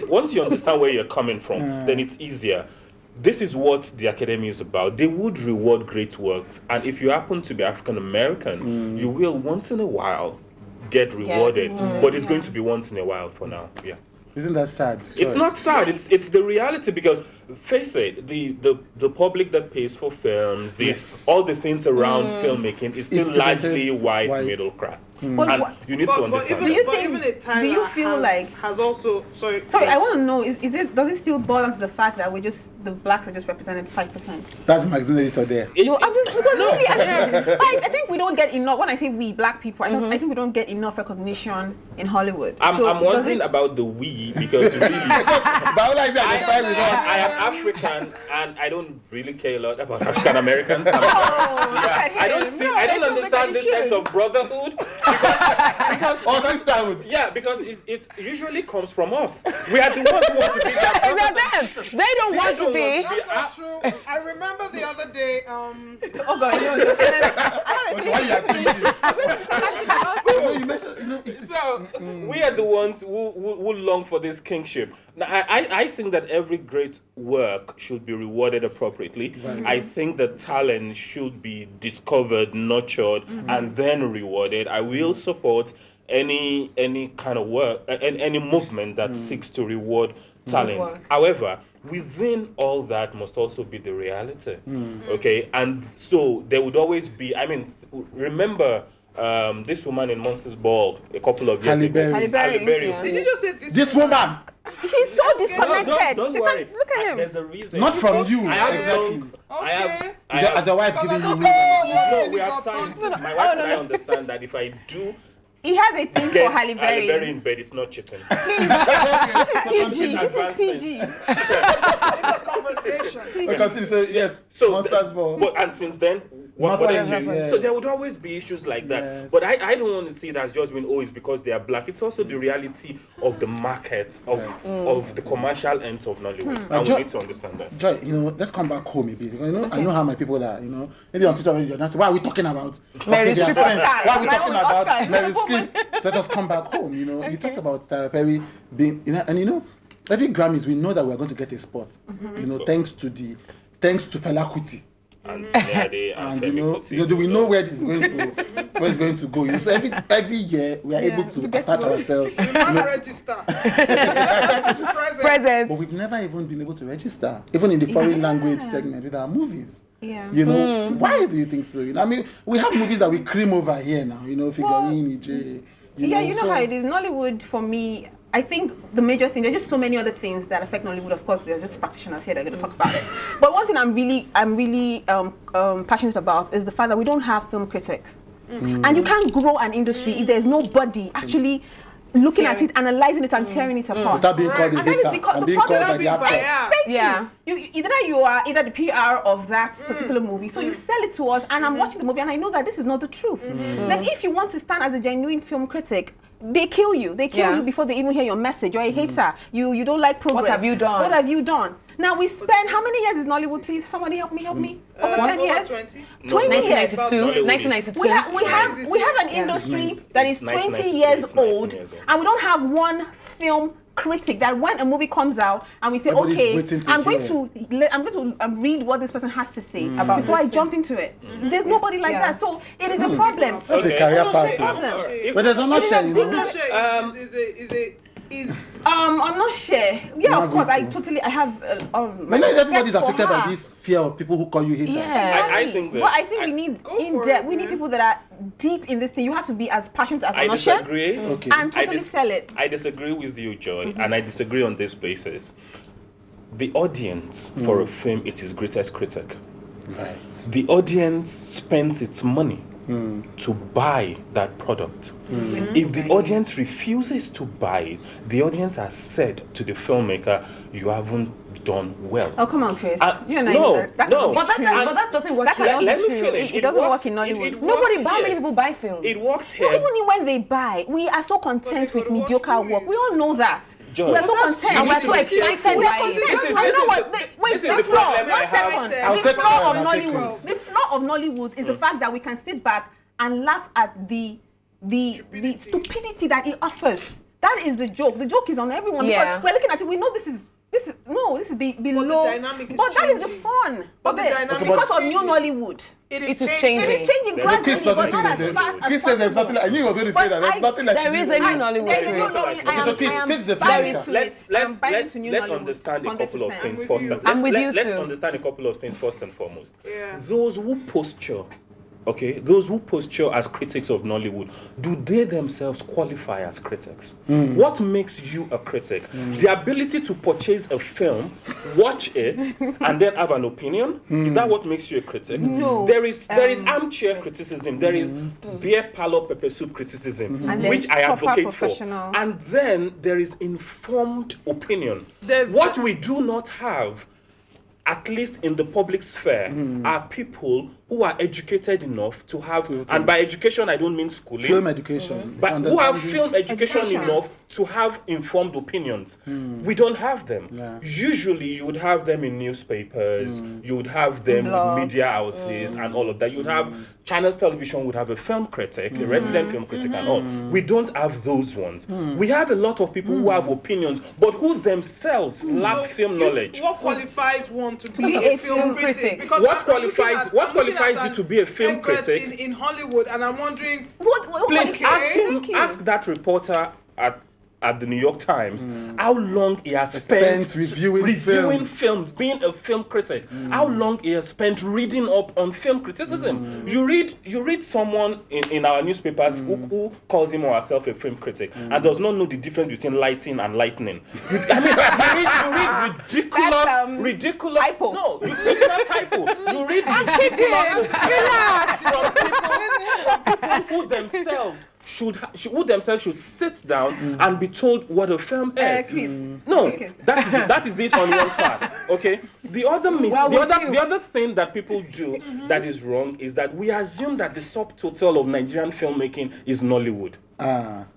Speaker 15: Once you understand where you're coming from, then it's easier. This is what the Academy is about. They would reward great works, and if you happen to be African American, you will once in a while get rewarded, but it's going to be once in a while for now. Yeah.
Speaker 1: Isn't that sad?
Speaker 15: It's not sad. It's the reality, because face it, the public that pays for films, all the things around filmmaking is still largely white middle class. And you need to understand.
Speaker 12: Do you feel like has also sorry,
Speaker 16: I want to know, does it still boil down to the fact that the blacks are just represented 5%?
Speaker 1: That's Magazine Editor there.
Speaker 16: I think we don't get enough. When I say we, black people, I think we don't get enough recognition in Hollywood.
Speaker 15: I'm wondering about the we, because really, I am African and I don't really care a lot about African Americans. I don't understand this sense of brotherhood. Because
Speaker 1: sisterhood.
Speaker 15: Yeah, because it usually comes from us. We are the ones who want to be that.
Speaker 7: They don't want to be.
Speaker 12: That's not true. I remember the other day.
Speaker 16: Oh God,
Speaker 15: So we are the ones who long for this kingship. Now, I think that every great work should be rewarded appropriately. I think that talent should be discovered, nurtured, and then rewarded. I will support any kind of work, any movement that seeks to reward talent. However, within all that must also be the reality. Okay, and so there would always be. I mean, remember. This woman in Monsters Ball a couple of years ago.
Speaker 12: Halle Berry. Did you just say
Speaker 1: this woman?
Speaker 16: She's so disconnected.
Speaker 15: Don't worry.
Speaker 16: Look at him.
Speaker 15: There's a reason.
Speaker 1: Not from you.
Speaker 15: I have
Speaker 1: exactly.
Speaker 15: I have
Speaker 1: as a wife giving you reasons.
Speaker 15: No, we have signed. My wife and I understand that if I do.
Speaker 16: He has a thing for Halle Berry.
Speaker 15: Halle Berry in bed, it's not cheating.
Speaker 16: This is PG.
Speaker 12: It's a conversation.
Speaker 1: So yes, Monsters Ball.
Speaker 15: But and since then, what is it? Yes. So there would always be issues like that. Yes. But I don't want to see it as just being it's because they are black. It's also the reality of the market of the commercial ends of Nollywood. And we need to understand that.
Speaker 1: Joy, let's come back home a bit. Because I know how my people are. Maybe on Twitter you're why are we talking about
Speaker 7: Mary Streep?
Speaker 1: Why are we talking about Mary Streep? So let us come back home. You talked about Tyler Perry being, every Grammys we know that we're going to get a spot. Thanks to Fela Kuti.
Speaker 15: And
Speaker 1: we know where it's going to go. So every year we are able to attach ourselves.
Speaker 12: Register.
Speaker 7: Present.
Speaker 1: But we've never even been able to register, even in the foreign language segment with our movies.
Speaker 16: Yeah.
Speaker 1: Why do you think so? I mean, we have movies that we cream over here now. Figurine, EJ.
Speaker 16: How it is. Nollywood for me. I think the major thing, there's just so many other things that affect Nollywood. Of course, there are just practitioners here that are going to talk about it. But one thing I'm really passionate about is the fact that we don't have film critics. And you can't grow an industry if there's nobody actually looking at it, analyzing it, and tearing it apart.
Speaker 1: Without being called the hater and being called by the actor.
Speaker 16: Thank you. You are either the PR of that particular movie, so you sell it to us, and I'm watching the movie, and I know that this is not the truth. Then if you want to stand as a genuine film critic, they kill you. They kill you before they even hear your message. You're a hater. You don't like progress.
Speaker 7: What have you done?
Speaker 16: What have you done? Now we spend, how many years is Nollywood, please? Somebody help me. Over 10 years?
Speaker 7: 20 years. 1992.
Speaker 16: We have an industry that is 20 years old, and we don't have one film critic that when a movie comes out and we say, okay, I'm going to read what this person has to say about before I jump into it. There's nobody like that, so it is a problem.
Speaker 1: That's a career path. But there's not sharing.
Speaker 16: I'm not sure. Yeah, of course. I have.
Speaker 1: Everybody's affected by this fear of people who call you haters.
Speaker 16: Yeah,
Speaker 15: I think.
Speaker 16: Well, I think we need in-depth. We need people that are deep in this thing. You have to be as passionate as Anosha.
Speaker 15: I disagree.
Speaker 16: And totally sell it.
Speaker 15: I disagree with you, Joy, and I disagree on this basis. The audience for a film, it is greatest critic.
Speaker 1: Right.
Speaker 15: The audience spends its money to buy that product. If the audience refuses to buy it, the audience has said to the filmmaker, you haven't done well.
Speaker 16: Oh, come on, Chris. You and I
Speaker 15: No.
Speaker 16: But that doesn't work here.
Speaker 15: Let me finish.
Speaker 16: It doesn't work in Nollywood.
Speaker 7: Nobody, how many people buy films?
Speaker 15: It works here.
Speaker 16: No, even when they buy, we are so content with mediocre work. We all know that.
Speaker 15: Joy.
Speaker 16: We are so content.
Speaker 7: And we're so excited
Speaker 16: We are
Speaker 7: by it.
Speaker 16: content. You know what? Wait, the flaw. 1 second. The flaw of Nollywood. The flaw of Nollywood is the fact that we can sit back and laugh at the stupidity that it offers. That is the joke. The joke is on everyone.
Speaker 7: Yeah.
Speaker 16: Because we're looking at it. We know this is below. But that is the fun of it. Because of new Nollywood.
Speaker 7: It is changing.
Speaker 16: It is changing gradually, but not as fast as
Speaker 1: Chris says there's nothing like, I knew he was going to say that. There's nothing like
Speaker 7: There is a new Nollywood.
Speaker 15: Let's understand a couple of things first. Let's understand a couple of things first and foremost. Those who posture as critics of Nollywood, do they themselves qualify as critics? What makes you a critic? The ability to purchase a film, watch it, and then have an opinion? Is that what makes you a critic?
Speaker 16: No.
Speaker 15: There is armchair criticism, there is beer parlor pepper soup criticism, which I advocate for. And then there is informed opinion. What we do not have, at least in the public sphere, are people who are educated enough to have, and by education I don't mean schooling,
Speaker 1: film education,
Speaker 15: but who have film education enough to have informed opinions. We don't have them. Usually you would have them in newspapers, you would have them with media outlets and all of that. You would have Channels Television would have a film critic, a resident film critic and all. We don't have those ones. We have a lot of people who have opinions, but who themselves lack film knowledge.
Speaker 12: What qualifies one to be a film critic? Because
Speaker 15: what qualifies you to be a film critic
Speaker 12: in Hollywood, and I'm wondering,
Speaker 15: please ask that reporter at the New York Times how long he has spent reviewing films, being a film critic. How long he has spent reading up on film criticism. You read someone in our newspapers who calls him or herself a film critic and does not know the difference between lighting and lightning. You read ridiculous typo. No, it's not typo. You read ridiculous from people who themselves should sit down and be told what a film is. No, that is it on one part. Okay. The other thing that people do that is wrong is that we assume that the subtotal of Nigerian filmmaking is Nollywood.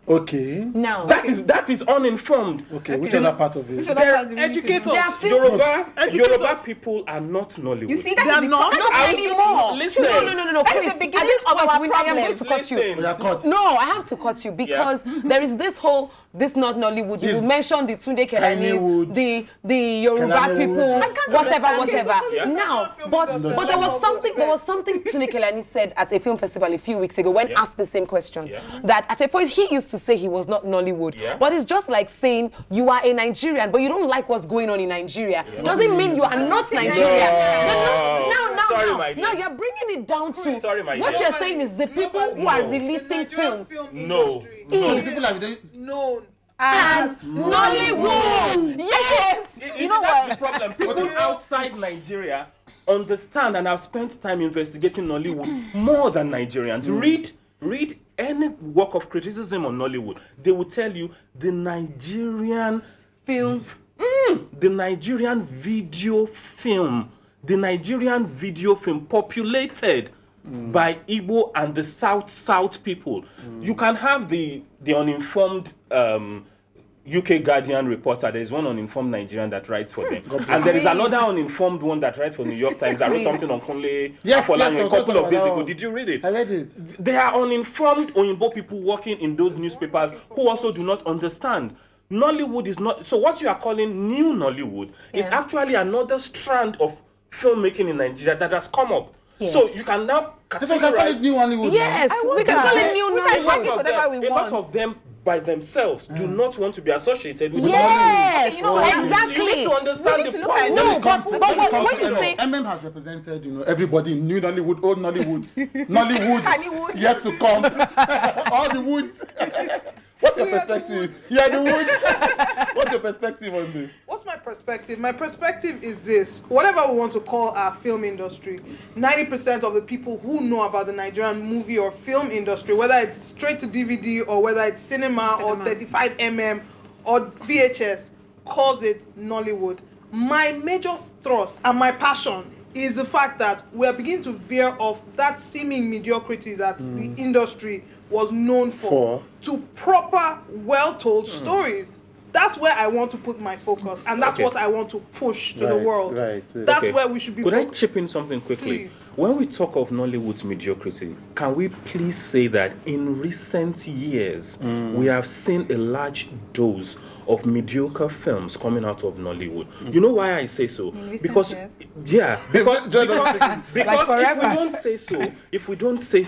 Speaker 1: Okay.
Speaker 7: Now
Speaker 1: that
Speaker 15: is uninformed.
Speaker 1: Okay, which other part of it?
Speaker 12: Educators.
Speaker 15: Yoruba people are not Nollywood.
Speaker 16: You see, that's anymore.
Speaker 15: Listen.
Speaker 7: No, Chris. At this point, I am going to cut you.
Speaker 1: No,
Speaker 7: I have to cut you because there is this not Nollywood. You mentioned the Tunde Kelani, the Yoruba people, whatever. Now, but there was something Tunde Kelani said at a film festival a few weeks ago when asked the same question. That at a point he used to say he was not Nollywood, but it's just like saying you are a Nigerian, but you don't like what's going on in Nigeria. Doesn't mean you are not Nigerian. Now you're bringing it down to what you're saying is the people who are releasing films.
Speaker 1: People are known
Speaker 16: as Nollywood. Yes.
Speaker 15: You know what the problem? People outside Nigeria understand and have spent time investigating Nollywood more than Nigerians. Read any work of criticism on Nollywood. They will tell you the Nigerian film, the Nigerian video film populated by Igbo and the South people. You can have the uninformed UK Guardian reporter. There is one uninformed Nigerian that writes for them. And there is another uninformed one that writes for New York Times that wrote something on Kunle Afolanyo a couple of days ago. Did you read it?
Speaker 1: I read it.
Speaker 15: There are uninformed Oyinbo people working in those newspapers who also do not understand. Nollywood is not... So what you are calling new Nollywood is actually another strand of filmmaking in Nigeria that has come up.
Speaker 1: Yes.
Speaker 15: So you can now
Speaker 1: categorize... So we can call it new Hollywood.
Speaker 7: Yes, we can call it new Nollywood.
Speaker 16: We can take it whatever we want.
Speaker 15: A lot of them by themselves do not want to be associated with
Speaker 7: Nollywood.
Speaker 16: You know,
Speaker 7: exactly.
Speaker 15: You need to understand the point.
Speaker 7: No, but when you say...
Speaker 1: MM has represented, everybody in new Nollywood, old Nollywood, Nollywood, yet to come. All the woods. What's your perspective? Yeah, the woods. What's your perspective on this?
Speaker 12: What's what's my perspective? My perspective is this. Whatever we want to call our film industry, 90% of the people who know about the Nigerian movie or film industry, whether it's straight to DVD or whether it's cinema. or 35mm or VHS, calls it Nollywood. My major thrust and my passion is the fact that we are beginning to veer off that seeming mediocrity that the industry was known for to proper, well-told stories. That's where I want to put my focus, and that's what I want to push to the world. That's where we should be.
Speaker 15: Could I chip in something quickly?
Speaker 12: Please.
Speaker 15: When we talk of Nollywood's mediocrity, can we please say that in recent years, we have seen a large dose of mediocre films coming out of Nollywood? You know why I say so? Because
Speaker 16: years?
Speaker 15: because
Speaker 16: Like
Speaker 15: if we don't say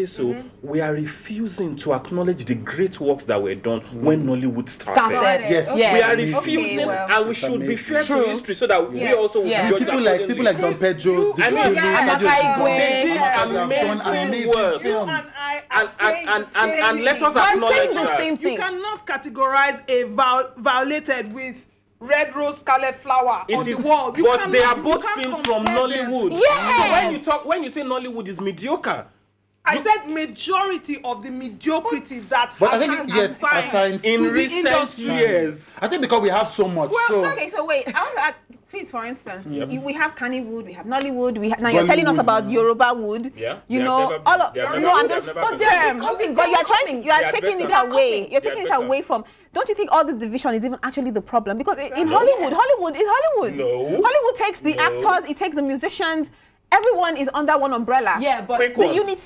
Speaker 15: so, we are refusing to acknowledge the great works that were done when Nollywood started.
Speaker 1: Yes.
Speaker 15: We are refusing, and we should be fair to history so that we also will judge
Speaker 1: people like Don Pedro,
Speaker 15: amazing work. And let us acknowledge that.
Speaker 12: You cannot categorize a violated with red rose scarlet flower on the wall.
Speaker 15: But they are both films from Nollywood.
Speaker 12: Yes.
Speaker 15: So when you say Nollywood is mediocre,
Speaker 12: I said majority of the mediocrity that
Speaker 1: I think assigned
Speaker 15: in recent years.
Speaker 1: I think because we have so much.
Speaker 16: Okay, so wait. I want to ask, please, for instance, we have Kannywood, we have Nollywood, now you're telling us about Yoruba Wood. You know, all of I'm just but you are taking it away. You're taking it away from. Don't you think all this division is even actually the problem? Because in Hollywood is Hollywood.
Speaker 15: No.
Speaker 16: Hollywood takes the actors, it takes the musicians. Everyone is under one umbrella.
Speaker 7: Yeah, but
Speaker 16: the unity.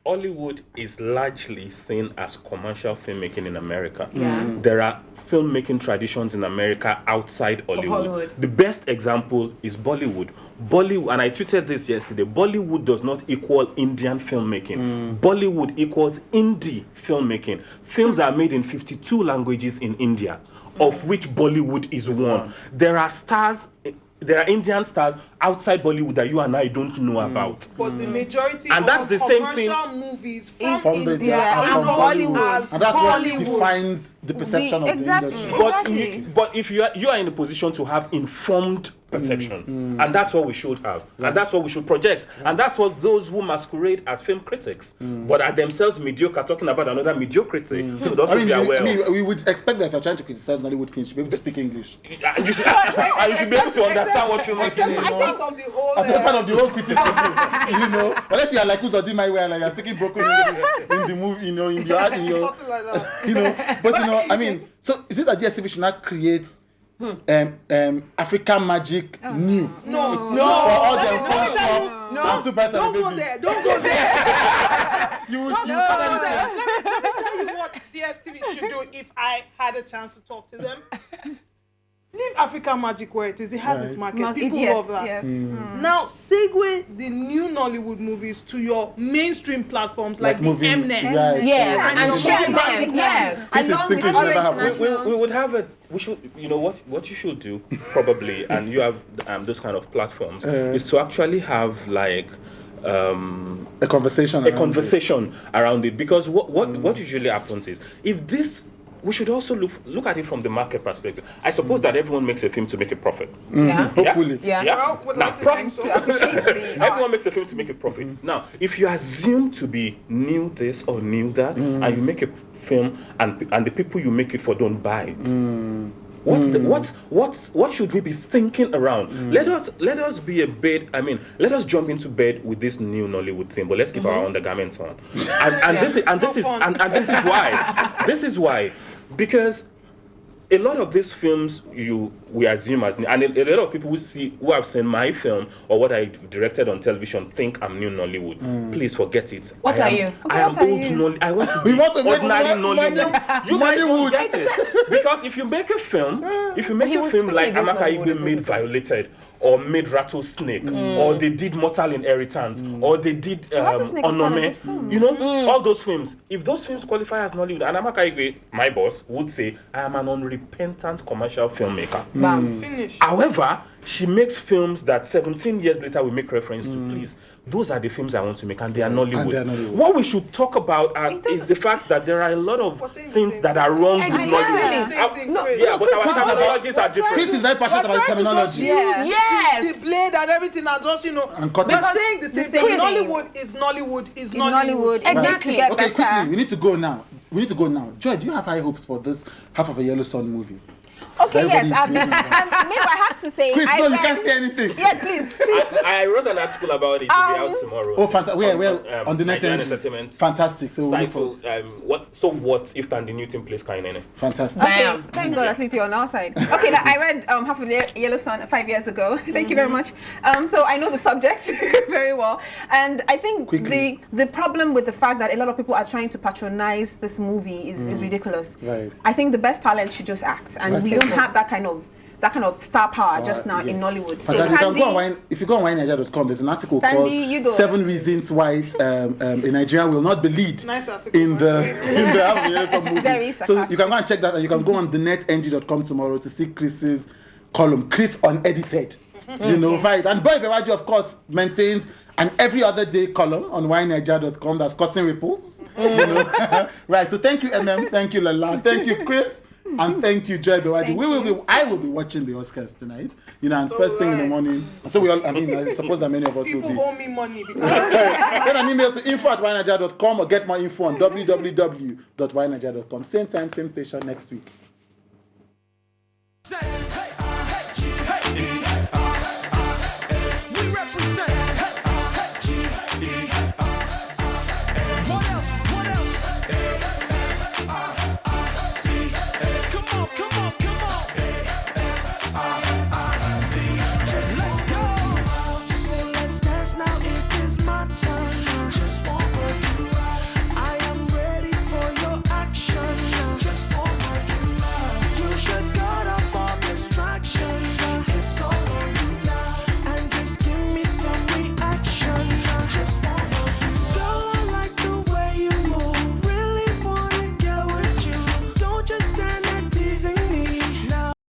Speaker 15: Hollywood is largely seen as commercial filmmaking in America.
Speaker 16: Yeah.
Speaker 15: There are filmmaking traditions in America outside Hollywood. The best example is Bollywood. Bollywood, and I tweeted this yesterday, Bollywood does not equal Indian filmmaking. Bollywood equals indie filmmaking. Films are made in 52 languages in India, of which Bollywood is one. There are Indian stars outside Bollywood that you and I don't know about.
Speaker 12: But the majority
Speaker 15: and that's
Speaker 12: of
Speaker 15: the same thing
Speaker 12: movies
Speaker 1: from
Speaker 12: India
Speaker 1: and from
Speaker 12: Bollywood.
Speaker 1: And that's what defines the perception of the industry.
Speaker 15: But if you are in a position to have informed perception, and that's what we should have, and that's what we should project, and that's what those who masquerade as film critics, but are themselves mediocre, talking about another mediocrity, should also be aware.
Speaker 1: We would expect that if you're trying to criticize Nollywood films, you should be able to speak English.
Speaker 15: You should be able to understand what filmmaking is.
Speaker 12: Part of the whole
Speaker 1: part of the whole criticism, you know. Unless you are like Uzodi my way and like you're speaking broken English in the movie, you know, in your
Speaker 12: something like that.
Speaker 1: you know. But you know, I mean, so is it that GSTV should not create African Magic new?
Speaker 12: No.
Speaker 1: For all them
Speaker 12: Don't go there. Don't go there.
Speaker 1: You
Speaker 12: Let me tell you what DSTV should do if I had a chance to talk to them. Leave African Magic where it is. It has its market. People love that.
Speaker 16: Yes.
Speaker 12: Now, segue the new Nollywood movies to your mainstream platforms like the Mnet.
Speaker 16: And share them. Yes.
Speaker 15: We should, you know what you should do probably, and you have those kind of platforms, is to actually have like
Speaker 1: a conversation
Speaker 15: around it, because what usually happens is, if this, we should also look at it from the market perspective. I suppose that everyone makes a film to make a profit.
Speaker 1: Hopefully.
Speaker 12: Well,
Speaker 15: now, everyone makes a film to make a profit. Now, if you assume to be new this or new that, and you make a film and the people you make it for don't buy it, what should we be thinking around? Let us be a bed. I mean, let us jump into bed with this new Nollywood thing, but let's keep our undergarments on. This is why, because a lot of these films we assume as new, and a lot of people who have seen my film or what I directed on television think I'm new Nollywood. Please forget it.
Speaker 16: What are you?
Speaker 15: I am old Nollywood. I want to be ordinary Nollywood. You guys don't get it. Because if you make a film, like Amaka Igwe made Violated, or made Rattlesnake, or they did Mortal Inheritance, or they did Onome, you know, all those films. If those films qualify as Nollywood, and Amaka Igwe, my boss, would say, I am an unrepentant commercial filmmaker.
Speaker 12: Finish.
Speaker 15: However, she makes films that 17 years later we make reference to. Please, those are the films I want to make, and they are Nollywood. What we should talk about is the fact that there are a lot of things that are wrong with Nollywood. But our terminologies are different.
Speaker 1: Chris is very passionate about terminology.
Speaker 12: Yes. The blade and everything are just, you know, they're saying the same thing. Nollywood is Nollywood.
Speaker 16: Exactly.
Speaker 1: Okay, quickly, we need to go now. Joy, do you have high hopes for this Half of a Yellow Sun movie?
Speaker 16: Okay, yes. Maybe I have to say.
Speaker 1: Chris, no, you can't say anything.
Speaker 16: Yes, please.
Speaker 15: I wrote an article about it to be out tomorrow.
Speaker 1: Oh, fantastic. Where? On the
Speaker 15: Nigerian
Speaker 1: net
Speaker 15: Entertainment.
Speaker 1: Fantastic. So we'll
Speaker 15: what if Tandy Newton plays Kainene?
Speaker 1: Fantastic.
Speaker 16: Okay, thank God, at least you're on our side. Okay, I read Half of the Yellow Sun 5 years ago. Thank you very much. So I know the subject very well. And I think the problem with the fact that a lot of people are trying to patronize this movie is ridiculous.
Speaker 1: Right.
Speaker 16: I think the best talent should just act. And we don't have that kind of star power just now in Nollywood.
Speaker 1: So if you go on winenigeria.com, there's an article called 7 Reasons Why a Nigerian Will Not Be Lead in the movie.
Speaker 16: Very
Speaker 1: so you can go and check that, and you can go on thenetng.com tomorrow to see Chris's column, Chris Unedited. You know, right? And Boy Bewaji, of course, maintains an every other day column on winenigeria.com that's causing ripples. You know? Right. So thank you, MM. Thank you, Lala. Thank you, Chris. And thank you, Joy Bewaji. I will be watching the Oscars tonight. You know, and first thing in the morning. So we all, I suppose that many of us will be.
Speaker 12: People owe me money.
Speaker 1: Send an email to info@winenigeria.com or get more info on www.winenigeria.com. Same time, same station next week.
Speaker 11: We represent